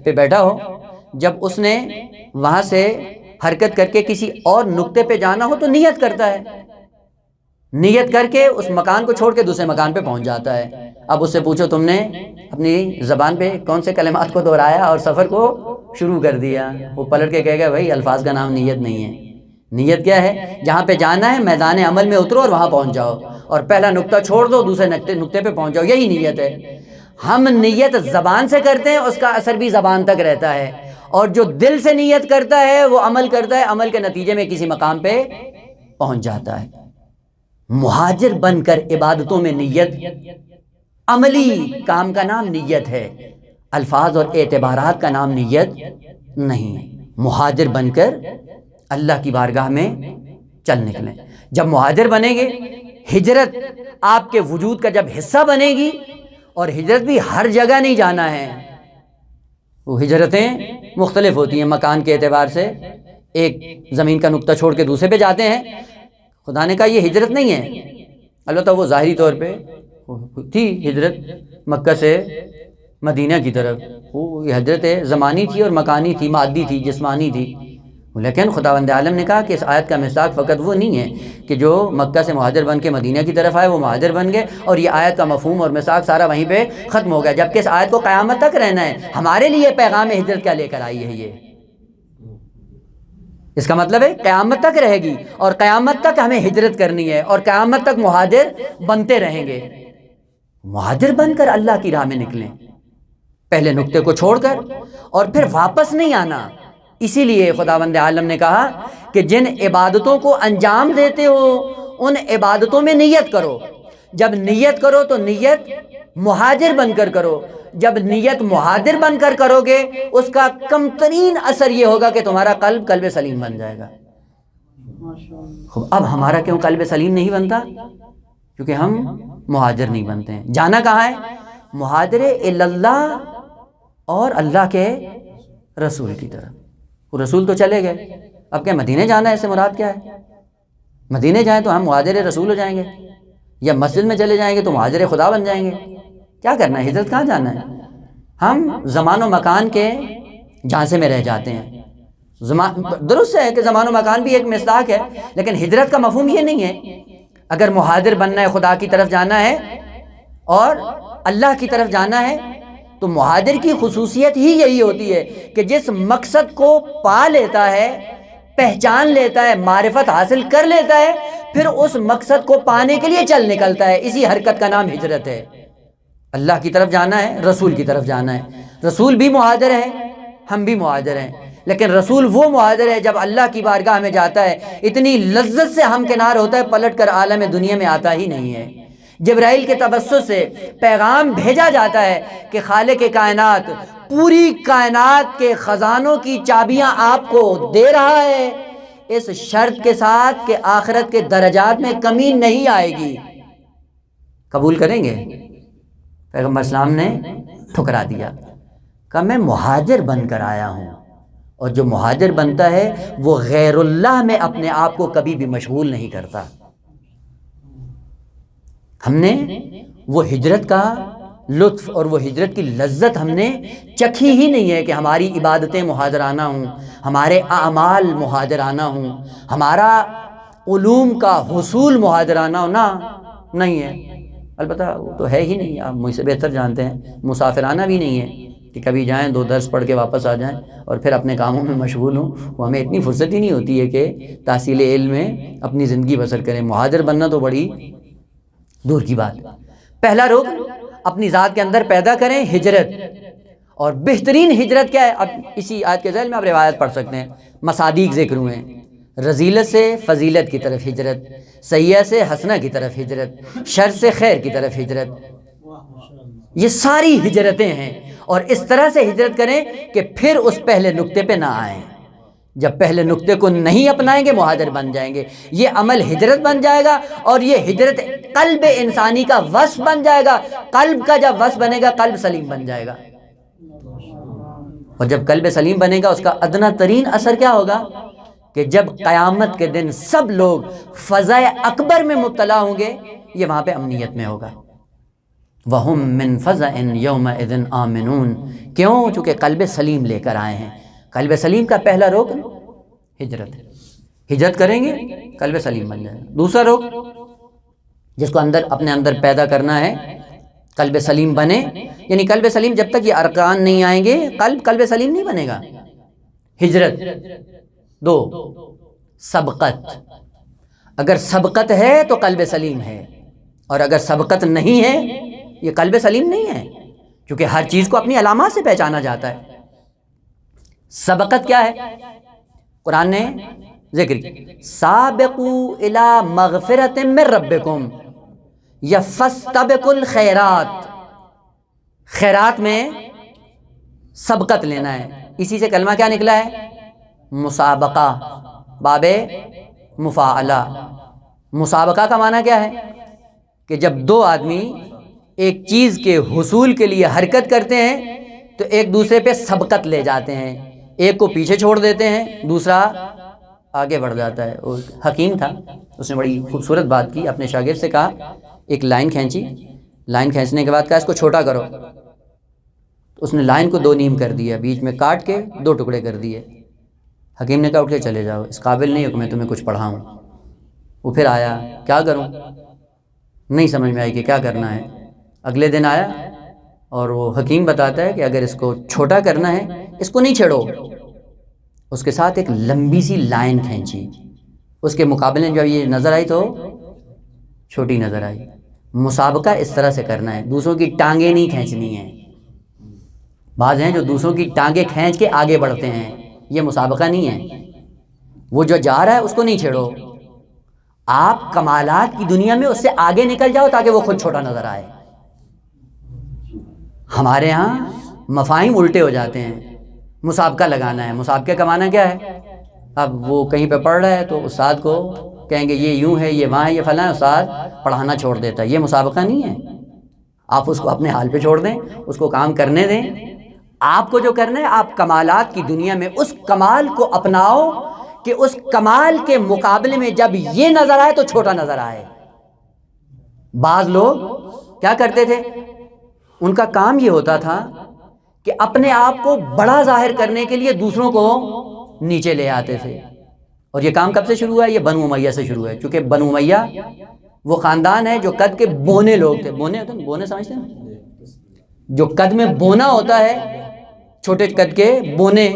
پہ بیٹھا ہو، جب اس نے وہاں سے حرکت کر کے کسی اور نقطے پہ جانا ہو تو نیت کرتا ہے، نیت کر کے اس مکان کو چھوڑ کے دوسرے مکان پہ پہنچ جاتا ہے۔ اب اس سے پوچھو تم نے اپنی زبان پہ کون سے کلمات کو دہرایا اور سفر کو شروع کر دیا، وہ پلٹ کے کہے گا بھائی الفاظ کا نام نیت نہیں ہے۔ نیت کیا ہے؟ جہاں پہ جانا ہے میدان عمل میں اترو اور وہاں پہنچ جاؤ، اور پہلا نقطہ چھوڑ دو دوسرے نقطے پہ پہنچ جاؤ، یہی نیت ہے۔ ہم نیت زبان سے کرتے ہیں، اس کا اثر بھی زبان تک رہتا ہے، اور جو دل سے نیت کرتا ہے وہ عمل کرتا ہے، عمل کے نتیجے میں کسی مقام پہ پہنچ جاتا ہے۔ مہاجر بن کر عبادتوں میں نیت، عملی کام کا نام نیت ہے، الفاظ اور اعتبارات کا نام نیت نہیں ہے۔ مہاجر بن کر اللہ کی بارگاہ میں چل نکلیں۔ جب مہاجر بنیں گے، ہجرت آپ کے وجود کا جب حصہ بنے گی، اور ہجرت بھی ہر جگہ نہیں جانا ہے، وہ ہجرتیں مختلف ہوتی ہیں مکان کے اعتبار سے، ایک زمین کا نقطہ چھوڑ کے دوسرے پہ جاتے ہیں۔ خدا نے کہا یہ ہجرت نہیں ہے، البتہ وہ ظاہری طور پہ تھی ہجرت مکہ سے مدینہ کی طرف، وہ ہجرت زمانی تھی اور مکانی تھی، مادی تھی، جسمانی تھی، لیکن خداوند عالم نے کہا کہ اس آیت کا مصداق فقط وہ نہیں ہے کہ جو مکہ سے مہاجر بن کے مدینہ کی طرف آئے وہ مہاجر بن گئے، اور یہ آیت کا مفہوم اور مصداق سارا وہیں پہ ختم ہو گیا، جبکہ اس آیت کو قیامت تک رہنا ہے۔ ہمارے لیے پیغام ہجرت کیا لے کر آئی ہے؟ یہ اس کا مطلب ہے قیامت تک رہے گی، اور قیامت تک ہمیں ہجرت کرنی ہے، اور قیامت تک مہاجر بنتے رہیں گے۔ مہاجر بن کر اللہ کی راہ میں نکلیں، پہلے نقطے کو چھوڑ کر، اور پھر واپس نہیں آنا۔ اسی لیے خداوند عالم نے کہا کہ جن عبادتوں کو انجام دیتے ہو ان عبادتوں میں نیت کرو. جب نیت کرو تو نیت مہاجر بن کر کرو. جب نیت مہاجر بن کر کرو گے اس کا کم ترین اثر یہ ہوگا کہ تمہارا قلب سلیم بن جائے گا. اب ہمارا کیوں قلب سلیم نہیں بنتا؟ کیونکہ ہم مہاجر نہیں بنتے ہیں. جانا کہاں ہے؟ مہاجر اللہ اور اللہ کے رسول کی طرف. وہ رسول تو چلے گئے، اب کیا مدینے جانا ہے؟ اس سے مراد کیا ہے؟ مدینے جائیں تو ہم مہاجر رسول ہو جائیں گے، یا مسجد میں چلے جائیں گے تو مہاجر خدا بن جائیں گے؟ کیا کرنا ہے؟ ہجرت کہاں جانا ہے؟ ہم زمان و مکان کے جھانسے میں رہ جاتے ہیں. درست ہے کہ زمان و مکان بھی ایک مصداق ہے، لیکن ہجرت کا مفہوم یہ نہیں ہے. اگر مہاجر بننا ہے، خدا کی طرف جانا ہے اور اللہ کی طرف جانا ہے، تو مہاجر کی خصوصیت ہی یہی ہوتی ہے کہ جس مقصد کو پا لیتا ہے، پہچان لیتا ہے، معرفت حاصل کر لیتا ہے، پھر اس مقصد کو پانے کے لیے چل نکلتا ہے. اسی حرکت کا نام ہجرت ہے. اللہ کی طرف جانا ہے، رسول کی طرف جانا ہے. رسول بھی مہاجر ہے، ہم بھی مہاجر ہیں، لیکن رسول وہ مہاجر ہے جب اللہ کی بارگاہ میں جاتا ہے اتنی لذت سے ہمکنار ہوتا ہے، پلٹ کر عالم دنیا میں آتا ہی نہیں ہے. جبرائیل کے توسط سے پیغام بھیجا جاتا ہے کہ خالق کائنات پوری کائنات کے خزانوں کی چابیاں آپ کو دے رہا ہے، اس شرط کے ساتھ کہ آخرت کے درجات میں کمی نہیں آئے گی. قبول کریں گے؟ پیغمبر اسلام نے ٹھکرا دیا، کہا میں مہاجر بن کر آیا ہوں، اور جو مہاجر بنتا ہے وہ غیر اللہ میں اپنے آپ کو کبھی بھی مشغول نہیں کرتا. ہم نے وہ ہجرت کا لطف اور وہ ہجرت کی لذت ہم نے چکھی ہی نہیں ہے کہ ہماری عبادتیں مہاجرانہ ہوں، ہمارے اعمال مہاجرانہ ہوں، ہمارا علوم کا حصول مہاجرانہ ہونا نہیں ہے. البتہ وہ تو ہے ہی نہیں، آپ مجھ سے بہتر جانتے ہیں. مسافرانہ بھی نہیں ہے کہ کبھی جائیں 2 درس پڑھ کے واپس آ جائیں اور پھر اپنے کاموں میں مشغول ہوں. وہ ہمیں اتنی فرصت ہی نہیں ہوتی ہے کہ تحصیل علم میں اپنی زندگی بسر کریں. مہاجر بننا تو بڑی دور کی بات. پہلا رکن اپنی ذات کے اندر پیدا کریں ہجرت. اور بہترین ہجرت کیا ہے؟ اب اسی آیت کے ذیل میں آپ روایت پڑھ سکتے ہیں، مصادیق ذکر ہوئے ہیں. رذیلت سے فضیلت کی طرف ہجرت، سیئہ سے حسنہ کی طرف ہجرت، شر سے خیر کی طرف ہجرت. یہ ساری ہجرتیں ہیں، اور اس طرح سے ہجرت کریں کہ پھر اس پہلے نقطے پہ نہ آئیں. جب پہلے نقطے کو نہیں اپنائیں گے مہاجر بن جائیں گے. یہ عمل ہجرت بن جائے گا، اور یہ ہجرت قلب انسانی کا وصف بن جائے گا. قلب کا جب وصف بنے گا قلب سلیم بن جائے گا. اور جب قلب سلیم بنے گا اس کا ادنا ترین اثر کیا ہوگا؟ کہ جب قیامت کے دن سب لوگ فضا اکبر میں مبتلا ہوں گے، یہ وہاں پہ امنیت میں ہوگا. وَهُم مِّن فَزَعٍ يَوْمَئِذٍ آمِنُونَ. کیوں؟ چونکہ قلب سلیم لے کر آئے ہیں. قلب سلیم کا پہلا رکن ہجرت ہے. ہجرت کریں گے قلب سلیم بن جائے گا. دوسرا رکن جس کو اپنے اندر پیدا کرنا ہے قلب سلیم بنے، یعنی قلب سلیم جب تک یہ ارکان نہیں آئیں گے قلب سلیم نہیں بنے گا. ہجرت. 2 سبقت. اگر سبقت ہے تو قلب سلیم ہے، اور اگر سبقت نہیں ہے یہ قلب سلیم نہیں ہے، کیونکہ ہر چیز کو اپنی علامات سے پہچانا جاتا ہے. سبقت کیا ہے؟ قرآن نے ذکر کی، سابقوا الی مغفرۃ من ربکم یا فاستبقوا الخیرات. خیرات میں سبقت لینا ہے. اسی سے کلمہ کیا نکلا ہے؟ مسابقہ، باب مفاعلہ. مسابقہ کا معنی کیا ہے؟ کہ جب 2 آدمی ایک چیز کے حصول کے لیے حرکت کرتے ہیں تو ایک دوسرے پہ سبقت لے جاتے ہیں. ایک کو پیچھے چھوڑ دیتے ہیں، دوسرا آگے بڑھ جاتا ہے. وہ حکیم تھا، اس نے بڑی خوبصورت بات کی. اپنے شاگرد سے کہا، ایک لائن کھینچی، لائن کھینچنے کے بعد کہا اس کو چھوٹا کرو. اس نے لائن کو 2 نیم کر دیا، بیچ میں کاٹ کے 2 ٹکڑے کر دیے. حکیم نے کہا اٹھ کے چلے جاؤ، اس قابل نہیں ہو کہ میں تمہیں کچھ پڑھاؤں. وہ پھر آیا، کیا کروں؟ نہیں سمجھ میں آئی کہ کیا کرنا ہے. اگلے دن آیا اور وہ حکیم بتاتا ہے کہ اگر اس کو چھوٹا کرنا ہے اس کو نہیں چھیڑو. اس کے ساتھ ایک لمبی سی لائن کھینچی، اس کے مقابلے میں جب یہ نظر آئی تو چھوٹی نظر آئی. مسابقہ اس طرح سے کرنا ہے، دوسروں کی ٹانگیں نہیں کھینچنی ہیں. بعض ہیں جو دوسروں کی ٹانگیں کھینچ کے آگے بڑھتے ہیں، یہ مسابقہ نہیں ہے. وہ جو جا رہا ہے اس کو نہیں چھیڑو، آپ کمالات کی دنیا میں اس سے آگے نکل جاؤ تاکہ وہ خود چھوٹا نظر آئے. ہمارے ہاں مفاہیم الٹے ہو جاتے ہیں. مسابقہ لگانا ہے، مسابقہ کمانا کیا ہے؟ اب وہ کہیں پہ پڑھ رہا ہے تو استاد کو کہیں گے یہ یوں ہے، یہ وہاں ہے، یہ فلاں، استاد پڑھانا چھوڑ دیتا ہے. یہ مسابقہ نہیں ہے. آپ اس کو اپنے حال پہ چھوڑ دیں، اس کو کام کرنے دیں. آپ کو جو کرنا ہے، آپ کمالات کی دنیا میں اس کمال کو اپناؤ کہ اس کمال کے مقابلے میں جب یہ نظر آئے تو چھوٹا نظر آئے. بعض لوگ کیا کرتے تھے؟ ان کا کام یہ ہوتا تھا کہ اپنے آپ کو بڑا ظاہر کرنے کے لیے دوسروں کو نیچے لے آتے تھے. اور یہ کام کب سے شروع ہوا ہے؟ یہ بنو امیہ سے شروع ہے. چونکہ بنو امیہ وہ خاندان ہے جو قد کے بونے لوگ تھے. بونے ہوتے ہیں، بونے سمجھتے ہیں؟ جو قد میں بونا ہوتا ہے، چھوٹے قد کے بونے.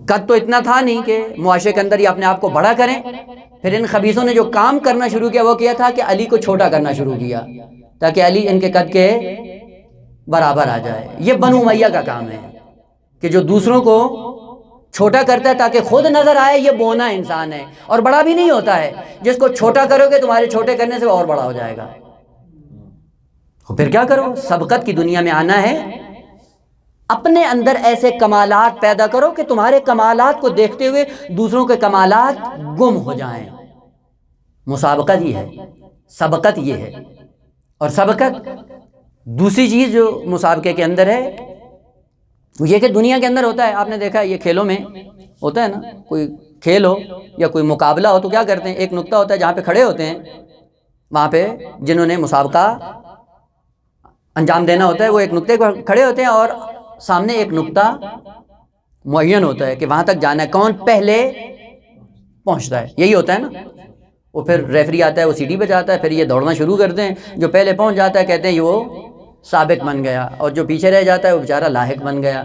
قد تو اتنا تھا نہیں کہ معاشرے کے اندر یہ اپنے آپ کو بڑا کریں. پھر ان خبیثوں نے جو کام کرنا شروع کیا وہ کیا تھا کہ علی کو چھوٹا کرنا شروع کیا تاکہ علی ان کے قد کے برابر آ جائے. یہ بنو امیہ کا کام ہے کہ جو دوسروں کو چھوٹا کرتا ہے تاکہ خود نظر آئے یہ بونا انسان ہے اور بڑا بھی نہیں ہوتا ہے. جس کو چھوٹا کرو گے تمہارے چھوٹے کرنے سے اور بڑا ہو جائے گا. پھر کیا کرو؟ سبقت کی دنیا میں آنا ہے، اپنے اندر ایسے کمالات پیدا کرو کہ تمہارے کمالات کو دیکھتے ہوئے دوسروں کے کمالات گم ہو جائیں. مسابقت یہ ہے، سبقت یہ ہے. اور سبقت دوسری چیز جو مسابقے کے اندر ہے وہ یہ کہ دنیا کے اندر ہوتا ہے. آپ نے دیکھا ہے یہ کھیلوں میں ہوتا ہے نا، کوئی کھیل ہو یا کوئی مقابلہ ہو تو کیا کرتے ہیں؟ ایک نقطہ ہوتا ہے جہاں پہ کھڑے ہوتے ہیں، وہاں پہ جنہوں نے مسابقہ انجام دینا ہوتا ہے وہ ایک نقطے پر کھڑے ہوتے ہیں اور سامنے ایک نقطہ معین ہوتا ہے کہ وہاں تک جانا ہے، کون پہلے پہنچتا ہے. یہی ہوتا ہے نا. وہ پھر ریفری آتا ہے، وہ سیڑھی پہ جاتا ہے، پھر یہ دوڑنا شروع کرتے ہیں. جو پہلے پہنچ جاتا ہے کہتے ہیں یہ وہ سابق بن گیا، اور جو پیچھے رہ جاتا ہے وہ بیچارہ لاحق بن گیا.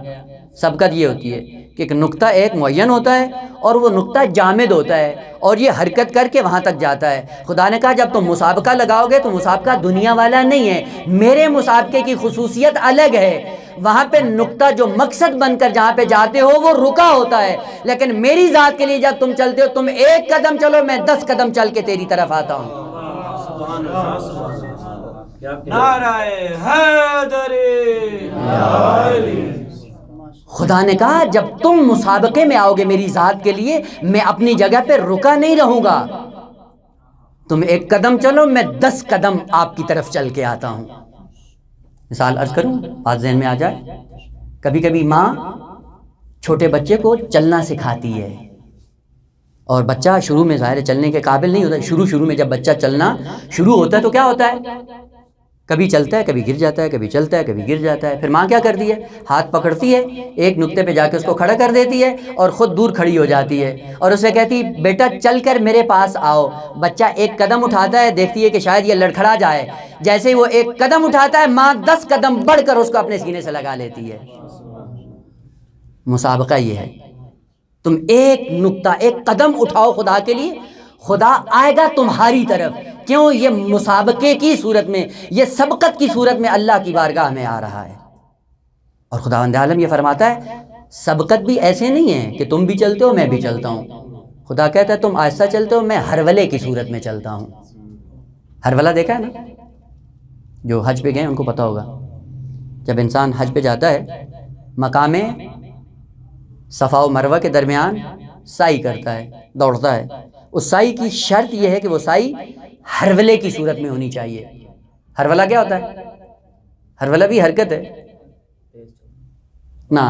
سبقت یہ ہوتی ہے کہ ایک نقطہ ایک معین ہوتا ہے اور وہ نقطہ جامد ہوتا ہے اور یہ حرکت کر کے وہاں تک جاتا ہے. خدا نے کہا جب تم مسابقہ لگاؤ گے تو مسابقہ دنیا والا نہیں ہے، میرے مسابقے کی خصوصیت الگ ہے. وہاں پہ نقطہ جو مقصد بن کر جہاں پہ جاتے ہو وہ رکا ہوتا ہے، لیکن میری ذات کے لیے جب تم چلتے ہو تم ایک قدم چلو میں 10 قدم چل کے تیری طرف آتا ہوں. نعرہ حیدری. خدا نے کہا جب تم مسابقے میں آؤ گے میری ذات کے لیے میں اپنی جگہ پہ رکا نہیں رہوں گا. تم ایک قدم چلو میں 10 قدم آپ کی طرف چل کے آتا ہوں. مثال عرض کروں، بات ذہن میں آ جائے. کبھی کبھی ماں چھوٹے بچے کو چلنا سکھاتی ہے اور بچہ شروع میں ظاہر چلنے کے قابل نہیں ہوتا. شروع میں جب بچہ چلنا شروع ہوتا ہے تو کیا ہوتا ہے؟ کبھی چلتا ہے، کبھی گر جاتا ہے، کبھی چلتا ہے، کبھی گر جاتا ہے. پھر ماں کیا کرتی ہے؟ ہاتھ پکڑتی ہے، ایک نقطے پہ جا کے اس کو کھڑا کر دیتی ہے اور خود دور کھڑی ہو جاتی ہے اور اسے کہتی بیٹا چل کر میرے پاس آؤ. بچہ ایک قدم اٹھاتا ہے، دیکھتی ہے کہ شاید یہ لڑکھڑا جائے. جیسے ہی وہ ایک قدم اٹھاتا ہے ماں 10 قدم بڑھ کر اس کو اپنے سینے سے لگا لیتی ہے. مسابقہ یہ ہے، تم ایک نقطہ ایک قدم اٹھاؤ خدا کے لیے، خدا آئے گا تمہاری طرف. کیوں؟ یہ مسابقے کی صورت میں، یہ سبقت کی صورت میں اللہ کی بارگاہ میں آ رہا ہے. اور خداوند عالم یہ فرماتا ہے سبقت بھی ایسے نہیں ہے کہ تم بھی چلتے ہو میں بھی چلتا ہوں. خدا کہتا ہے تم آہستہ چلتے ہو، میں ہرولے کی صورت میں چلتا ہوں. ہرولہ دیکھا ہے نا؟ جو حج پہ گئے ان کو پتہ ہوگا. جب انسان حج پہ جاتا ہے مقام صفا و مروہ کے درمیان سعی کرتا ہے، دوڑتا ہے. اس سعی کی شرط یہ ہے کہ وہ سعی ہرولے کی صورت میں ہونی چاہیے. ہرولہ کیا ہوتا ہے؟ ہرولہ بھی حرکت ہے نہ،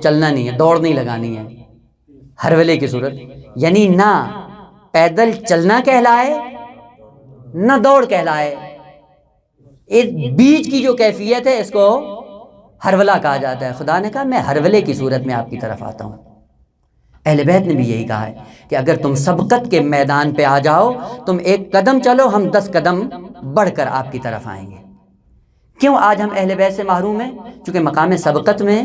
چلنا نہیں ہے، دوڑ نہیں لگانی ہے. ہرولے کی صورت یعنی نہ پیدل چلنا کہلائے نہ دوڑ کہلائے. اس بیچ کی جو کیفیت ہے اس کو ہرولہ کہا جاتا ہے. خدا نے کہا میں ہرولے کی صورت میں آپ کی طرف آتا ہوں. اہل بیت نے بھی یہی کہا ہے کہ اگر تم سبقت کے میدان پہ آ جاؤ تم ایک قدم چلو ہم 10 قدم بڑھ کر آپ کی طرف آئیں گے. کیوں آج ہم اہل بیت سے محروم ہیں؟ چونکہ مقام سبقت میں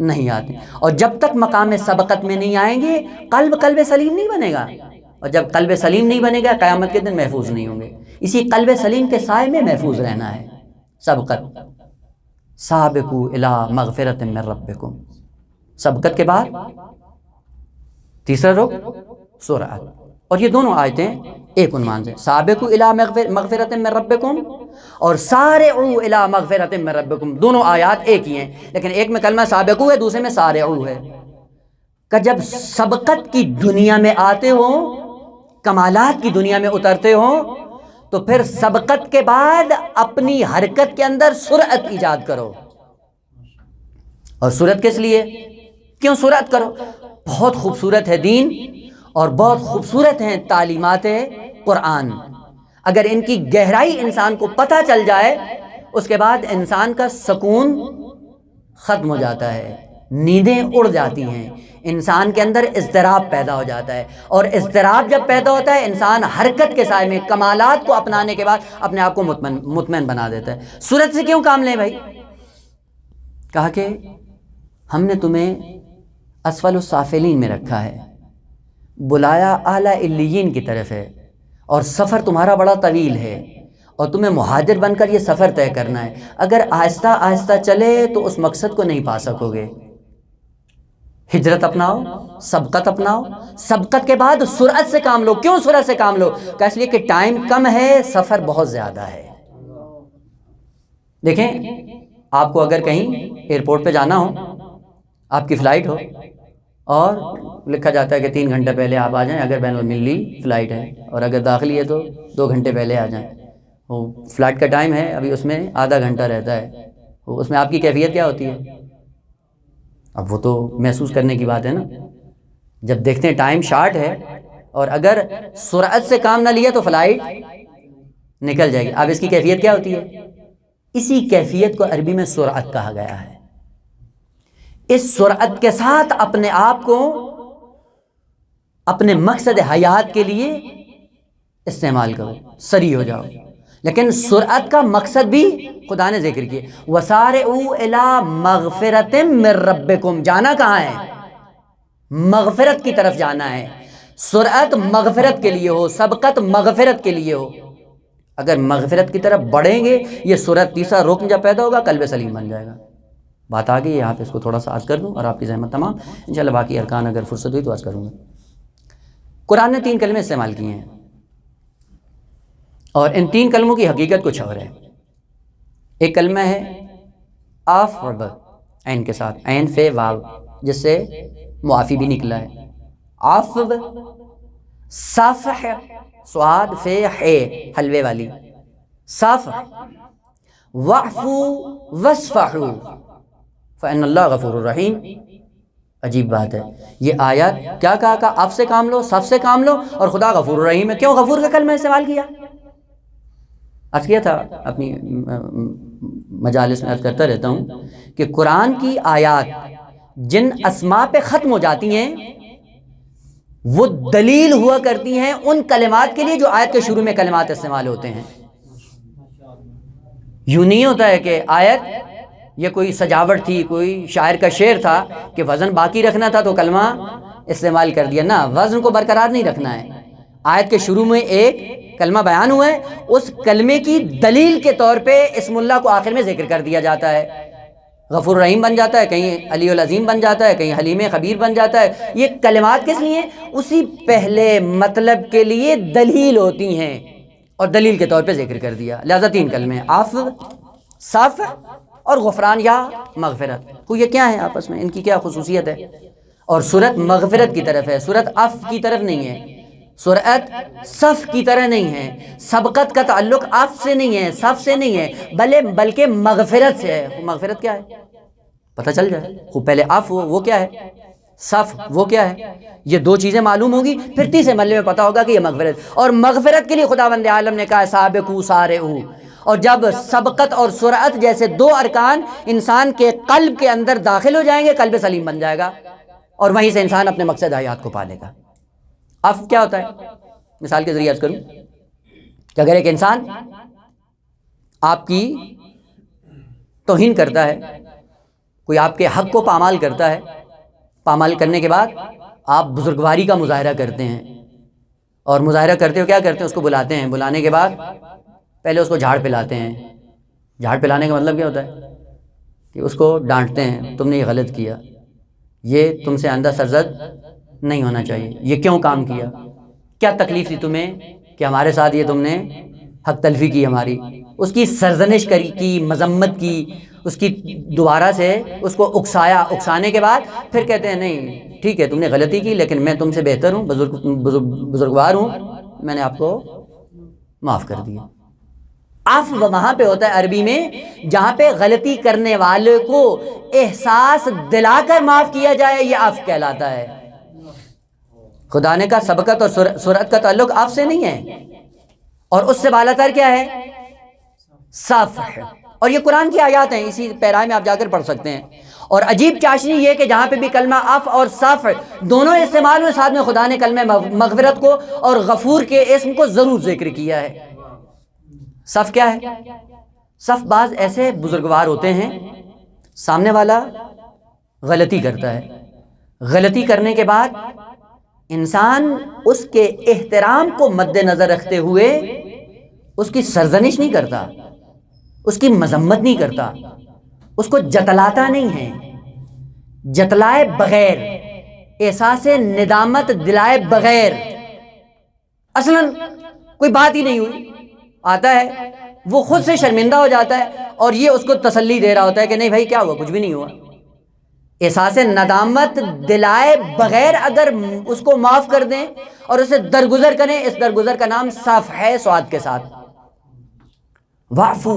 نہیں آتے. اور جب تک مقام سبقت میں نہیں آئیں گے قلب سلیم نہیں بنے گا، اور جب قلب سلیم نہیں بنے گا قیامت کے دن محفوظ نہیں ہوں گے. اسی قلب سلیم کے سائے میں محفوظ رہنا ہے. سبقت سابقوا الی مغفرۃ من ربکم، سبقت کے بعد تیسرا رکن سرعت، اور یہ دونوں آیتیں ایک عنوان سے، سابقوا الی مغفرۃ من ربکم اور سارعوا الی مغفرۃ من ربکم، دونوں آیات ایک ہی ہیں، لیکن ایک میں کلمہ سابقوا ہے، دوسرے میں سارعوا ہے، کہ جب سبقت کی دنیا میں آتے ہو، کمالات کی دنیا میں اترتے ہو، تو پھر سبقت کے بعد اپنی حرکت کے اندر سرعت ایجاد کرو۔ اور سرعت کس لیے؟ کیوں سرعت کرو؟ بہت خوبصورت ہے دین اور بہت خوبصورت ہیں تعلیمات قرآن، اگر ان کی گہرائی انسان کو پتہ چل جائے، اس کے بعد انسان کا سکون ختم ہو جاتا ہے، نیندیں اڑ جاتی ہیں، انسان کے اندر اضطراب پیدا ہو جاتا ہے، اور اضطراب جب پیدا ہوتا ہے انسان حرکت کے سائے میں کمالات کو اپنانے کے بعد اپنے آپ کو مطمئن بنا دیتا ہے۔ سورت سے کیوں کام لیں بھائی؟ کہا کہ ہم نے تمہیں اسفل السافلین میں رکھا ہے، بلایا اعلیٰ علیین کی طرف ہے، اور سفر تمہارا بڑا طویل ہے، اور تمہیں مہاجر بن کر یہ سفر طے کرنا ہے، اگر آہستہ آہستہ چلے تو اس مقصد کو نہیں پا سکو گے۔ ہجرت اپناؤ، سبقت اپناؤ، سبقت کے بعد سرعت سے کام لو۔ کیوں سرعت سے کام لو؟ کہ اس لیے کہ ٹائم کم ہے، سفر بہت زیادہ ہے۔ دیکھیں، آپ کو اگر کہیں ایئرپورٹ پہ جانا ہو، آپ کی فلائٹ ہو، اور لکھا جاتا ہے کہ 3 گھنٹے پہلے آپ آ جائیں اگر بین المللی فلائٹ ہے، اور اگر داخلی ہے تو 2 گھنٹے پہلے آ جائیں۔ وہ فلائٹ کا ٹائم ہے، ابھی اس میں آدھا گھنٹہ رہتا ہے، اس میں آپ کی کیفیت کیا ہوتی ہے؟ اب وہ تو محسوس کرنے کی بات ہے نا، جب دیکھتے ہیں ٹائم شارٹ ہے اور اگر سرعت سے کام نہ لیا تو فلائٹ نکل جائے گی، اب اس کی کیفیت کیا ہوتی ہے؟ اسی کیفیت کو عربی میں سرعت کہا گیا ہے۔ اس سرعت کے ساتھ اپنے آپ کو اپنے مقصد حیات کے لیے استعمال کرو، سری ہو جاؤ۔ لیکن سرعت کا مقصد بھی خدا نے ذکر کیا، وَسَارِعُوا إِلَىٰ مَغْفِرَةٍ مِّن رَبِّكُمْ، جانا کہاں ہے؟ مغفرت کی طرف جانا ہے۔ سرعت مغفرت کے لیے ہو، سبقت مغفرت کے لیے ہو۔ اگر مغفرت کی طرف بڑھیں گے، یہ سرعت تیسرا رکن جب پیدا ہوگا قلب سلیم بن جائے گا۔ بات آ گئی، یہاں پہ اس کو تھوڑا سا عرض کر دوں اور آپ کی زحمت تمام، انشاءاللہ باقی ارکان اگر فرصت ہوئی تو عرض کروں گا۔ قرآن نے 3 کلمے استعمال کیے ہیں، اور ان 3 کلموں کی حقیقت کچھ اور ہے۔ ایک کلمہ ہے آفب، عین کے ساتھ، عین فے واو، جس سے معافی بھی نکلا ہے، آفب، صفح، سواد فے ہے، حلوے والی، صفح، وعفو وصفحو فإن اللہ غفور الرحیم۔ عجیب بات ہے، یہ آیات کیا کہا؟ آپ سے کام لو، سب سے کام لو، اور خدا غفور الرحیم ہے۔ کیوں غفور کا کلمہ استعمال کیا؟ عرض کیا تھا، اپنی مجالس میں عرض کرتا رہتا ہوں کہ قرآن کی آیات جن اسماء پہ ختم ہو جاتی ہیں وہ دلیل ہوا کرتی ہیں ان کلمات کے لیے جو آیت کے شروع میں کلمات استعمال ہوتے ہیں۔ یوں نہیں ہوتا ہے کہ آیت یہ کوئی سجاوٹ تھی، کوئی شاعر کا شعر تھا کہ وزن باقی رکھنا تھا تو کلمہ استعمال کر دیا، نہ، وزن کو برقرار نہیں رکھنا ہے۔ آیت کے شروع میں ایک کلمہ بیان ہوا ہے، اس کلمے کی دلیل کے طور پہ اسم اللہ کو آخر میں ذکر کر دیا جاتا ہے، غفور الرحیم بن جاتا ہے، کہیں علی العظیم بن جاتا ہے، کہیں حلیم خبیر بن جاتا ہے۔ یہ کلمات کس لیے؟ اسی پہلے مطلب کے لیے دلیل ہوتی ہیں، اور دلیل کے طور پہ ذکر کر دیا، لہذا 3 کلمے، عفو، صفح اور غفران یا مغفرت۔ کو یہ کیا ہے آپس میں، ان کی کیا خصوصیت ہے؟ اور سورت مغفرت کی طرف ہے، سورت عفو کی طرف نہیں ہے، سورت صف کی طرح نہیں ہے، سبقت کا تعلق عفو سے نہیں ہے، صف سے نہیں ہے، بلکہ مغفرت سے ہے۔ مغفرت کیا ہے پتہ چل جائے، خوب پہلے عفو وہ کیا ہے، صف وہ کیا ہے، یہ 2 چیزیں معلوم ہوگی، پھر تیسرے مرحلے میں پتہ ہوگا کہ یہ مغفرت، اور مغفرت کے لیے خداوند عالم نے کہا سابقوا سارعوا۔ اور جب سبقت اور سرعت جیسے 2 ارکان انسان کے قلب کے اندر داخل ہو جائیں گے، قلب سلیم بن جائے گا، اور وہیں سے انسان اپنے مقصد حیات کو پالے گا۔ عفو کیا ہوتا ہے؟ مثال کے ذریعے عرض کروں کہ اگر ایک انسان آپ کی توہین کرتا ہے، کوئی آپ کے حق کو پامال کرتا ہے، پامال کرنے کے بعد آپ بزرگواری کا مظاہرہ کرتے ہیں، اور مظاہرہ کرتے ہو کیا کرتے ہیں؟ اس کو بلاتے ہیں، بلانے کے بعد پہلے اس کو جھاڑ پلاتے ہیں۔ جھاڑ پلانے کا مطلب کیا ہوتا ہے؟ کہ اس کو ڈانٹتے ہیں، تم نے یہ غلط کیا، یہ تم سے آئندہ سرزد نہیں ہونا چاہیے. یہ کیوں کام کیا؟ کیا تکلیف تھی تمہیں کہ ہمارے ساتھ یہ تم نے حق تلفی کی ہماری؟ اس کی سرزنش کی، مذمت کی، اس کی دوبارہ سے اس کو اکسایا. اکسانے کے بعد پھر کہتے ہیں نہیں ٹھیک ہے تم نے غلطی کی لیکن میں تم سے بہتر ہوں، بزرگوار ہوں، میں نے آپ کو معاف کر دیا. عفو وہاں پہ ہوتا ہے عربی میں جہاں پہ غلطی کرنے والے کو احساس دلا کر معاف کیا جائے، یہ عفو کہلاتا ہے. خدا نے کہا سبقت اور سرعت کا تعلق عفو سے نہیں ہے، اور اس سے بالاتر کیا ہے؟ صفح. اور یہ قرآن کی آیات ہیں، اسی پیرا میں آپ جا کر پڑھ سکتے ہیں. اور عجیب چاشنی یہ کہ جہاں پہ بھی کلمہ عفو اور صفح دونوں استعمال میں، ساتھ میں خدا نے کلمہ مغفرت کو اور غفور کے اسم کو ضرور ذکر کیا ہے. صف کیا ہے؟ صف بعض ایسے بزرگوار ہوتے ہیں، سامنے والا غلطی کرتا ہے، غلطی کرنے کے بعد انسان اس کے احترام کو مد نظر رکھتے ہوئے اس کی سرزنش نہیں کرتا، اس کی مذمت نہیں کرتا، اس کو جتلاتا نہیں ہے. جتلائے بغیر، احساس ندامت دلائے بغیر، اصلاً کوئی بات ہی نہیں ہوئی، آتا ہے وہ خود سے شرمندہ ہو جاتا ہے اور یہ اس کو تسلی دے رہا ہوتا ہے کہ نہیں بھائی کیا ہوا، کچھ بھی نہیں ہوا. احساس ندامت دلائے بغیر اگر اس کو معاف کر دیں اور اسے درگزر کریں، اس درگزر کا نام صف ہے، سواد کے ساتھ. وعفو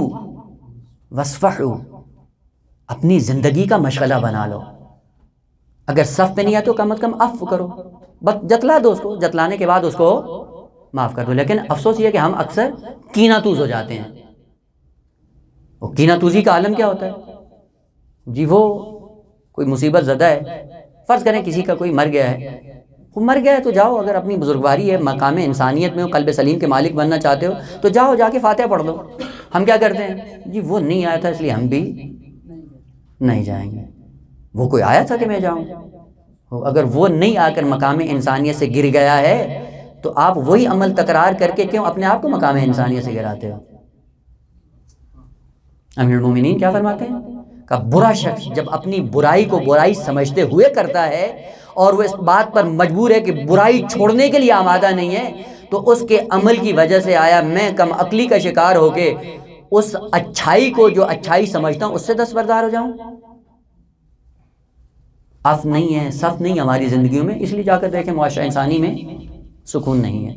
وصفحو، اپنی زندگی کا مشغلہ بنا لو. اگر صف پہ نہیں آئے تو کم از کم عفو کرو، بس جتلا دو اس کو، جتلانے کے بعد اس کو معاف کر دو. لیکن افسوس یہ کہ ہم اکثر کینہ توز ہو جاتے ہیں. وہ کینہ توزی کا عالم کیا ہوتا ہے جی؟ وہ کوئی مصیبت زدہ ہے، فرض کریں کسی کا کوئی مر گیا ہے، وہ مر گیا ہے تو جاؤ، اگر اپنی بزرگواری ہے، مقام انسانیت میں ہو، قلب سلیم کے مالک بننا چاہتے ہو تو جاؤ جا کے فاتحہ پڑھ لو. ہم کیا کرتے ہیں جی وہ نہیں آیا تھا اس لیے ہم بھی نہیں جائیں گے. وہ کوئی آیا تھا کہ میں جاؤں؟ اگر وہ نہیں آ کر مقام انسانیت سے گر گیا ہے تو آپ وہی عمل تکرار کر کے کیوں اپنے آپ کو مقام انسانیت سے گراتے ہو؟ امیر المومنین کیا فرماتے ہیں کہ برا شخص جب اپنی برائی کو برائی سمجھتے ہوئے کرتا ہے اور وہ اس بات پر مجبور ہے کہ برائی چھوڑنے کے لیے آمادہ نہیں ہے، تو اس کے عمل کی وجہ سے آیا میں کم عقلی کا شکار ہو کے اس اچھائی کو جو اچھائی سمجھتا ہوں اس سے دستبردار ہو جاؤں. عفو نہیں ہے، صف نہیں ہماری زندگیوں میں، اس لیے جا کر دیکھیں معاشرہ انسانی میں سکون نہیں ہے.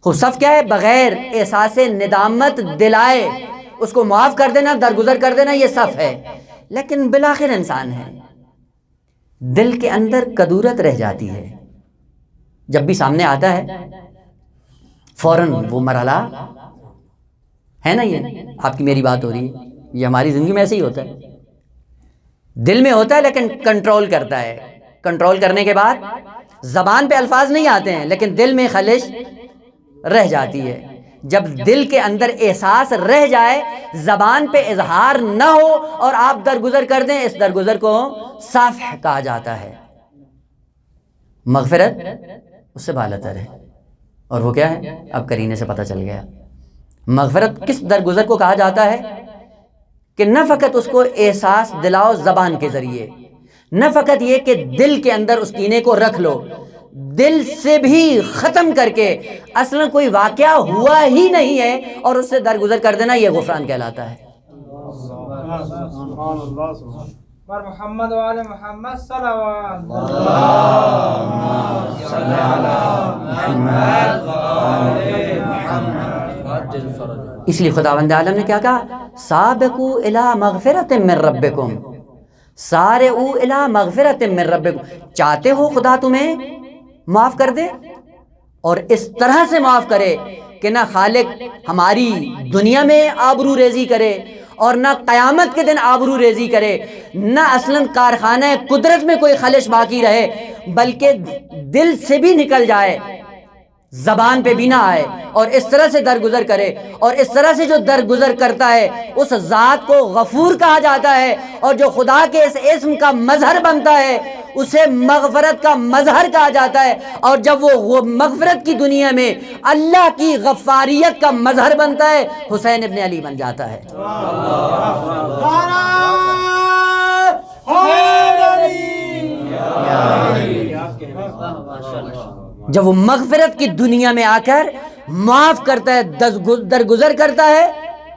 صف کیا ہے؟ بغیر احساس ندامت دلائے اس کو معاف کر دینا، درگزر کر دینا، یہ صف ہے. لیکن بالآخر انسان ہے، دل کے اندر کدورت رہ جاتی ہے. جب بھی سامنے آتا ہے فوراً وہ مرحلہ ہے نا، یہ آپ کی میری بات ہو رہی ہے، یہ ہماری زندگی میں ایسے ہی ہوتا ہے. دل میں ہوتا ہے لیکن کنٹرول کرتا ہے. کنٹرول کرنے کے بعد زبان پہ الفاظ نہیں آتے ہیں لیکن دل میں خلش رہ جاتی ہے. جب دل کے اندر احساس رہ جائے، زبان پہ اظہار نہ ہو اور آپ درگزر کر دیں، اس درگزر کو صفح کہا جاتا ہے. مغفرت اس سے بالاتر ہے، اور وہ کیا ہے؟ اب قرینے سے پتہ چل گیا. مغفرت کس درگزر کو کہا جاتا ہے کہ نہ فقط اس کو احساس دلاؤ زبان کے ذریعے، نہ فقط یہ کہ دل کے اندر اس کینے کو رکھ لو، دل سے بھی ختم کر کے اصلا کوئی واقعہ ہوا ہی نہیں ہے اور اس سے درگزر کر دینا، یہ غفران کہلاتا ہے. محمد وعلی محمد صلوات اس لیے خداوند عالم نے کیا کہا؟ سابقوا الی مغفرۃ من ربکم، سارعوا الی مغفرۃ من ربکم. چاہتے ہو خدا تمہیں معاف کر دے اور اس طرح سے معاف کرے کہ نہ خالق ہماری دنیا میں آبرو ریزی کرے اور نہ قیامت کے دن آبرو ریزی کرے، نہ اصلاً کارخانہ قدرت میں کوئی خلش باقی رہے، بلکہ دل سے بھی نکل جائے، زبان پہ بھی نہ آئے، اور اس طرح سے درگزر کرے. اور اس طرح سے جو درگزر کرتا ہے اس ذات کو غفور کہا جاتا ہے، اور جو خدا کے اس اسم کا مظہر بنتا ہے اسے مغفرت کا مظہر کہا جاتا ہے. اور جب وہ مغفرت کی دنیا میں اللہ کی غفاریت کا مظہر بنتا ہے، حسین ابن علی بن جاتا ہے. حسین علی جب وہ مغفرت کی دنیا میں آ کر معاف کرتا ہے، درگزر کرتا ہے،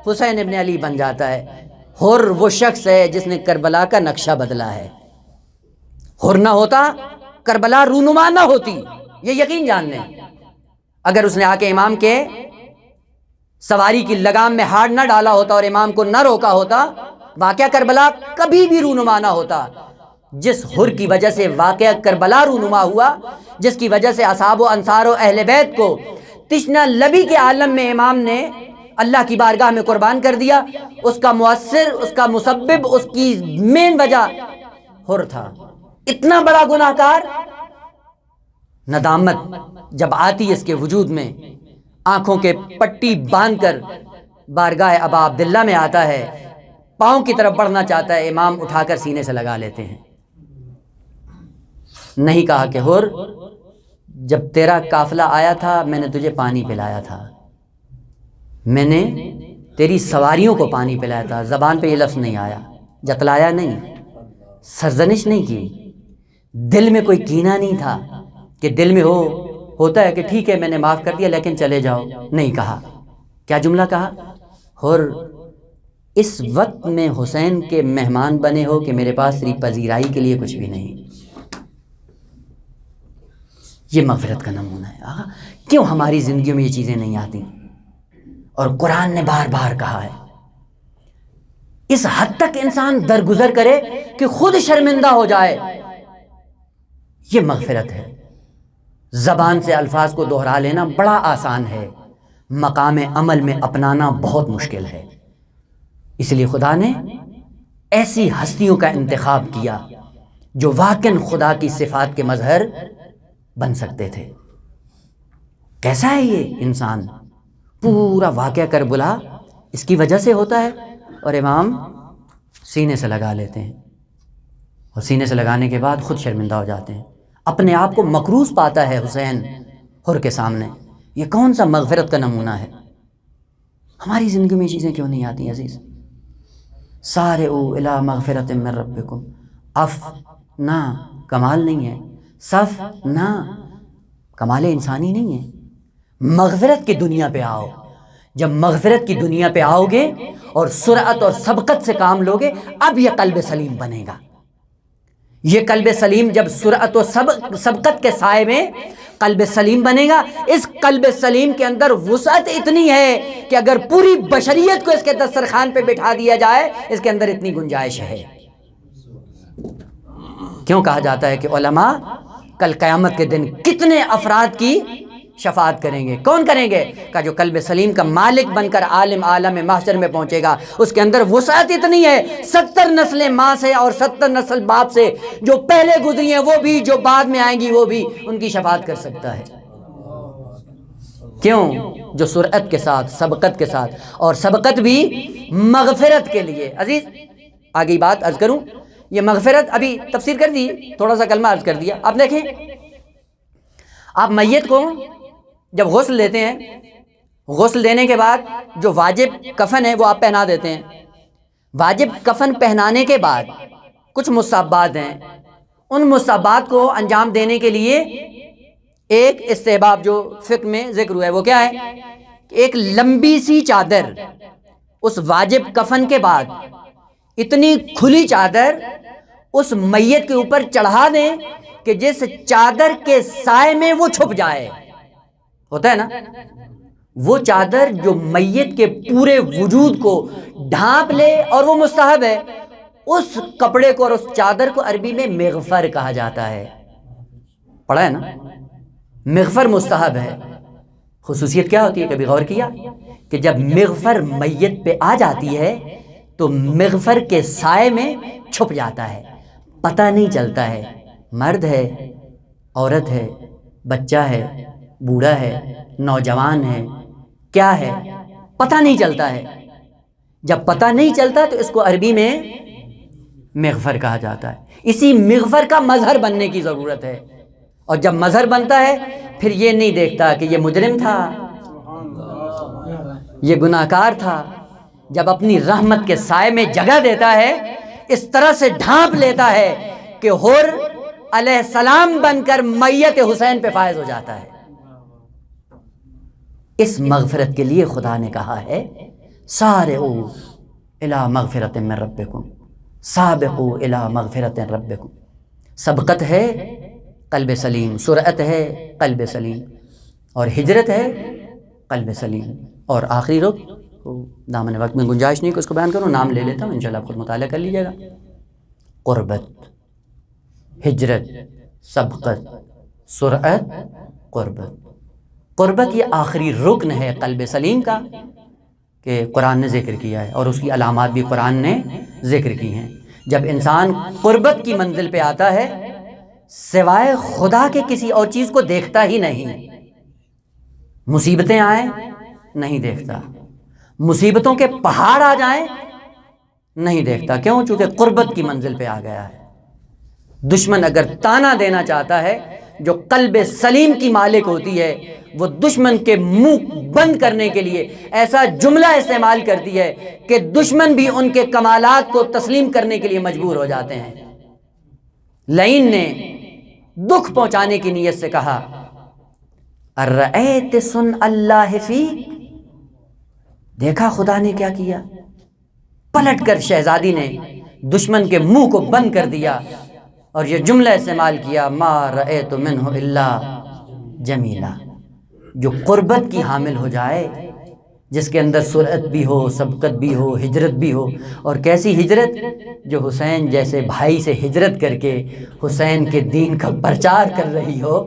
حسین ابن علی بن جاتا ہے۔ حر وہ شخص ہے جس نے کربلا کا نقشہ بدلا ہے۔ حر نہ ہوتا کربلا رونما نہ ہوتی، یہ یقین جان لیں۔ اگر اس نے آ کے امام کے سواری کی لگام میں ہاتھ نہ ڈالا ہوتا اور امام کو نہ روکا ہوتا، واقعہ کربلا کبھی بھی رونما نہ ہوتا۔ جس حر کی وجہ سے واقعہ کربلا رونما ہوا، جس کی وجہ سے اصحاب و انصار و اہل بیت کو تشنہ لبی کے عالم میں امام نے اللہ کی بارگاہ میں قربان کر دیا، اس کا مؤثر، اس کا مسبب، اس کی مین وجہ حر تھا۔ اتنا بڑا گناہ کار ندامت جب آتی ہے اس کے وجود میں، آنکھوں کے پٹی باندھ کر بارگاہ ابا عبداللہ میں آتا ہے، پاؤں کی طرف بڑھنا چاہتا ہے، امام اٹھا کر سینے سے لگا لیتے ہیں۔ نہیں کہا کہ حر جب تیرا قافلہ آیا تھا میں نے تجھے پانی پلایا تھا، میں نے تیری سواریوں کو پانی پلایا تھا۔ زبان پہ یہ لفظ نہیں آیا، جتلایا نہیں، سرزنش نہیں کی، دل میں کوئی کینہ نہیں تھا کہ دل میں ہوتا ہے کہ ٹھیک ہے میں نے معاف کر دیا لیکن چلے جاؤ، نہیں کہا۔ کیا جملہ کہا؟ حر اس وقت میں حسین کے مہمان بنے ہو کہ میرے پاس تیری پذیرائی کے لیے کچھ بھی نہیں۔ یہ مغفرت کا نمونہ ہے۔ کیوں ہماری زندگیوں میں یہ چیزیں نہیں آتی؟ اور قرآن نے بار بار کہا ہے، اس حد تک انسان درگزر کرے کہ خود شرمندہ ہو جائے، یہ مغفرت ہے۔ زبان سے الفاظ کو دہرا لینا بڑا آسان ہے، مقام عمل میں اپنانا بہت مشکل ہے۔ اس لیے خدا نے ایسی ہستیوں کا انتخاب کیا جو واقعاً خدا کی صفات کے مظہر بن سکتے تھے۔ کیسا ہے یہ انسان؟ پورا واقعہ کربلا اس کی وجہ سے ہوتا ہے، اور امام سینے سے لگا لیتے ہیں، اور سینے سے لگانے کے بعد خود شرمندہ ہو جاتے ہیں، اپنے آپ کو مکروز پاتا ہے حسین حر کے سامنے۔ یہ کون سا مغفرت کا نمونہ ہے؟ ہماری زندگی میں یہ چیزیں کیوں نہیں آتی عزیز؟ سارعوا الی مغفرۃ من ربکم، اف نہ کمال نہیں ہے، صف نہ کمال انسانی نہیں ہے، مغفرت کی دنیا پہ آؤ۔ جب مغفرت کی دنیا پہ آؤ گے اور سرعت اور سبقت سے کام لوگے، اب یہ قلب سلیم بنے گا۔ یہ قلب سلیم جب سرعت و سبقت کے سائے میں قلب سلیم بنے گا، اس قلب سلیم کے اندر وسعت اتنی ہے کہ اگر پوری بشریت کو اس کے دسترخوان پہ بٹھا دیا جائے، اس کے اندر اتنی گنجائش ہے۔ کیوں کہا جاتا ہے کہ علماء کل قیامت کے دن کتنے افراد کی شفاعت کریں گے؟ کون کریں گے؟ کہ جو قلب سلیم کا مالک بن کر عالم عالم محشر میں پہنچے گا، اس کے اندر وسعت اتنی ہے، 70 نسلیں ماں سے اور 70 نسل باپ سے، جو پہلے گزری ہیں وہ بھی، جو بعد میں آئیں گی وہ بھی، ان کی شفاعت کر سکتا ہے۔ کیوں؟ جو سرعت کے ساتھ، سبقت کے ساتھ، اور سبقت بھی مغفرت کے لیے۔ عزیز آگے بات عرض کروں، یہ مغفرت ابھی تفسیر کر دی، تھوڑا سا کلمہ عرض کر دیا۔ آپ دیکھیں، آپ میت کو جب غسل دیتے ہیں، غسل دینے کے بعد جو واجب کفن ہے وہ آپ پہنا دیتے ہیں۔ واجب کفن پہنانے کے بعد کچھ مستحبات ہیں، ان مستحبات کو انجام دینے کے لیے ایک استحباب جو فقہ میں ذکر ہوا ہے وہ کیا ہے؟ ایک لمبی سی چادر اس واجب کفن کے بعد، اتنی کھلی چادر اس میت کے اوپر چڑھا دیں کہ جس چادر کے سائے میں وہ چھپ جائے۔ ہوتا ہے نا وہ چادر جو میت کے پورے وجود کو ڈھانپ لے، اور وہ مستحب ہے۔ اس کپڑے کو اور اس چادر کو عربی میں مغفر کہا جاتا ہے۔ پڑھا ہے نا؟ مغفر مستحب ہے۔ خصوصیت کیا ہوتی ہے؟ کبھی غور کیا کہ جب مغفر میت پہ آ جاتی ہے تو مغفر کے سائے میں چھپ جاتا ہے، پتہ نہیں چلتا ہے مرد ہے، عورت ہے، بچہ ہے، بوڑھا ہے، نوجوان ہے، کیا ہے، پتہ نہیں چلتا ہے۔ جب پتہ نہیں چلتا تو اس کو عربی میں مغفر کہا جاتا ہے۔ اسی مغفر کا مظہر بننے کی ضرورت ہے، اور جب مظہر بنتا ہے پھر یہ نہیں دیکھتا کہ یہ مجرم تھا، یہ گناہ کار تھا۔ جب اپنی رحمت کے سائے میں جگہ دیتا ہے، اس طرح سے ڈھانپ لیتا ہے کہ حر علیہ السلام بن کر میت حسین پہ فائز ہو جاتا ہے۔ اس مغفرت کے لیے خدا نے کہا ہے سارعوا الی مغفرۃ من ربکم، سابقوا الی مغفرۃ ربکم۔ سبقت ہے قلب سلیم، سرعت ہے قلب سلیم، اور ہجرت ہے قلب سلیم، اور آخری رکن دامن وقت میں گنجائش نہیں کہ اس کو بیان کروں، نام لے لیتا ہوں، انشاءاللہ آپ خود مطالعہ کر لیجیے گا۔ قربت، ہجرت، سبقت، سرعت، قربت۔ قربت یہ آخری رکن ہے قلب سلیم کا کہ قرآن نے ذکر کیا ہے، اور اس کی علامات بھی قرآن نے ذکر کی ہیں۔ جب انسان قربت کی منزل پہ آتا ہے سوائے خدا کے کسی اور چیز کو دیکھتا ہی نہیں، مصیبتیں آئیں نہیں دیکھتا، مصیبتوں کے پہاڑ آ جائیں نہیں دیکھتا، کیوں؟ چونکہ قربت کی منزل پہ آ گیا ہے۔ دشمن اگر تانا دینا چاہتا ہے، جو قلب سلیم کی مالک ہوتی ہے وہ دشمن کے منہ بند کرنے کے لیے ایسا جملہ استعمال کرتی ہے کہ دشمن بھی ان کے کمالات کو تسلیم کرنے کے لیے مجبور ہو جاتے ہیں۔ لعین نے دکھ پہنچانے کی نیت سے کہا ارأیت صنع اللہ فیک، دیکھا خدا نے کیا کیا؟ پلٹ کر شہزادی نے دشمن کے منہ کو بند کر دیا اور یہ جملہ استعمال کیا ما رأیت منہ الا جمیلا۔ جو قربت کی حامل ہو جائے، جس کے اندر سرعت بھی ہو، سبقت بھی ہو، ہجرت بھی ہو، اور کیسی ہجرت؟ جو حسین جیسے بھائی سے ہجرت کر کے حسین کے دین کا پرچار کر رہی ہو،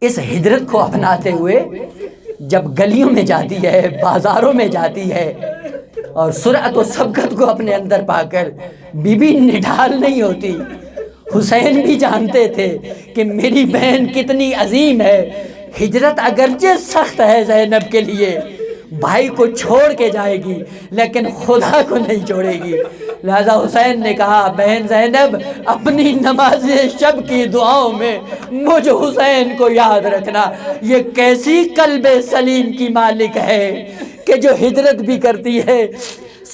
اس ہجرت کو اپناتے ہوئے جب گلیوں میں جاتی ہے، بازاروں میں جاتی ہے، اور سرعت و سبقت کو اپنے اندر پا کر بی بی نڈھال نہیں ہوتی۔ حسین بھی جانتے تھے کہ میری بہن کتنی عظیم ہے، ہجرت اگرچہ سخت ہے زینب کے لیے، بھائی کو چھوڑ کے جائے گی لیکن خدا کو نہیں چھوڑے گی۔ لہذا حسین نے کہا بہن زینب اپنی نماز شب کی دعاؤں میں مجھ حسین کو یاد رکھنا۔ یہ کیسی قلب سلیم کی مالک ہے کہ جو ہجرت بھی کرتی ہے،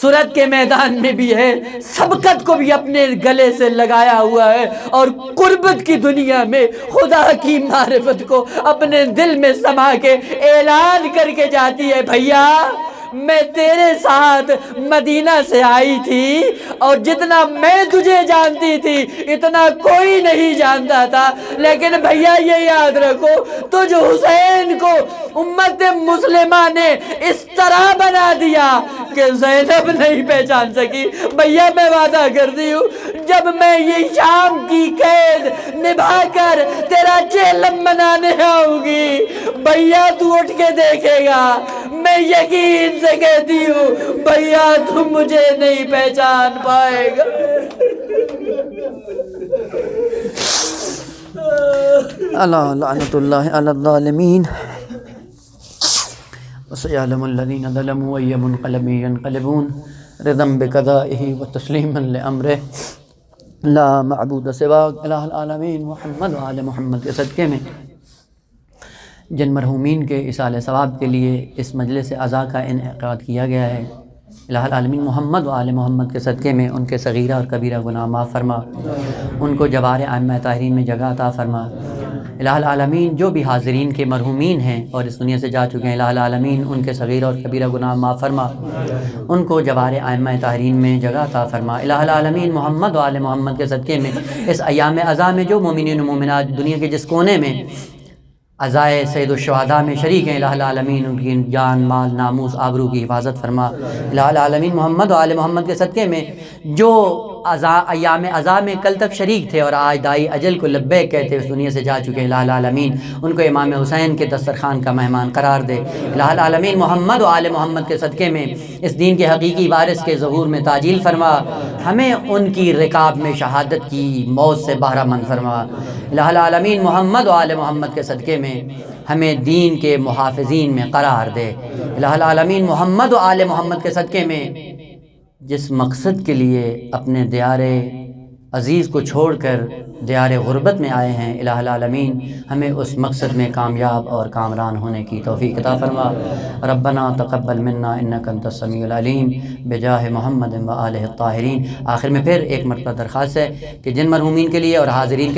سرعت کے میدان میں بھی ہے، سبقت کو بھی اپنے گلے سے لگایا ہوا ہے، اور قربت کی دنیا میں خدا کی معرفت کو اپنے دل میں سما کے اعلان کر کے جاتی ہے بھیا میں تیرے ساتھ مدینہ سے آئی تھی، اور جتنا میں تجھے جانتی تھی اتنا کوئی نہیں جانتا تھا، لیکن بھیا یہ یاد رکھو تجھ حسین کو امت مسلمہ نے اس طرح بنا دیا کہ زینب نہیں پہچان سکی۔ بھیا میں وعدہ کرتی ہوں جب میں یہ شام کی قید نبھا کر تیرا چہلم منانے آؤں گی، بھیا تو اٹھ کے دیکھے گا، میں یقین سے کہتی ہوں بھیا تم مجھے نہیں پہچان پائے گا۔ اللہ لعنت اللہ علی الظالمین وسيعلم الذين ظلموا أي منقلب ينقلبون رضا بقضائه وتسليما لأمره لا معبود سواك الہ العالمین محمد و آل محمد کے صدقے میں جن مرحومین کے اصالِ ثواب کے لیے اس مجلس عزا کا انعقاد کیا گیا ہے، الہ العالمین محمد و آل محمد کے صدقے میں ان کے صغیرہ اور کبیرہ گناہ معاف فرما، ان کو جوار ائمہ طاہرین میں جگہ عطا فرما۔ الہ العالمین جو بھی حاضرین کے مرحومین ہیں اور اس دنیا سے جا چکے ہیں، الہ العالمین ان کے صغیرہ اور کبیرہ گناہ معاف فرما، ان کو جوار ائمہ طاہرین میں جگہ عطا فرما۔ الہ العالمین محمد و آل محمد کے صدقے میں اس ایام عزا میں جو مومنین و مومنات دنیا کے جس کونے میں عزائے سید الشہداء میں شریک ہیں، الہ العالمین ان کی جان، مال، ناموس، آبرو کی حفاظت فرما۔ الہ العالمین محمد و آل محمد کے صدقے میں جو ایام عزا میں کل تک شریک تھے اور آج دائی اجل کو لبیک کہتے اس دنیا سے جا چکے، الہ العالمین ان کو امام حسین کے دسترخوان کا مہمان قرار دے۔ الہ العالمین محمد و آل محمد کے صدقے میں اس دین کے حقیقی وارث کے ظہور میں تعجیل فرما، ہمیں ان کی رکاب میں شہادت کی موت سے بہرہ مند فرما۔ الہ العالمین محمد و آل محمد کے صدقے میں ہمیں دین کے محافظین میں قرار دے۔ الہ العالمین محمد و آل محمد کے صدقے میں جس مقصد کے لیے اپنے دیار عزیز کو چھوڑ کر دیار غربت میں آئے ہیں، الہ العالمین ہمیں اس مقصد میں کامیاب اور کامران ہونے کی توفیق عطا فرما۔ ربنا تقبل منا انک انت السمیع العلیم بجاہ محمد و آلہ الطاہرین۔ آخر میں پھر ایک مرتبہ درخواست ہے کہ جن مرحومین کے لیے اور حاضرین کے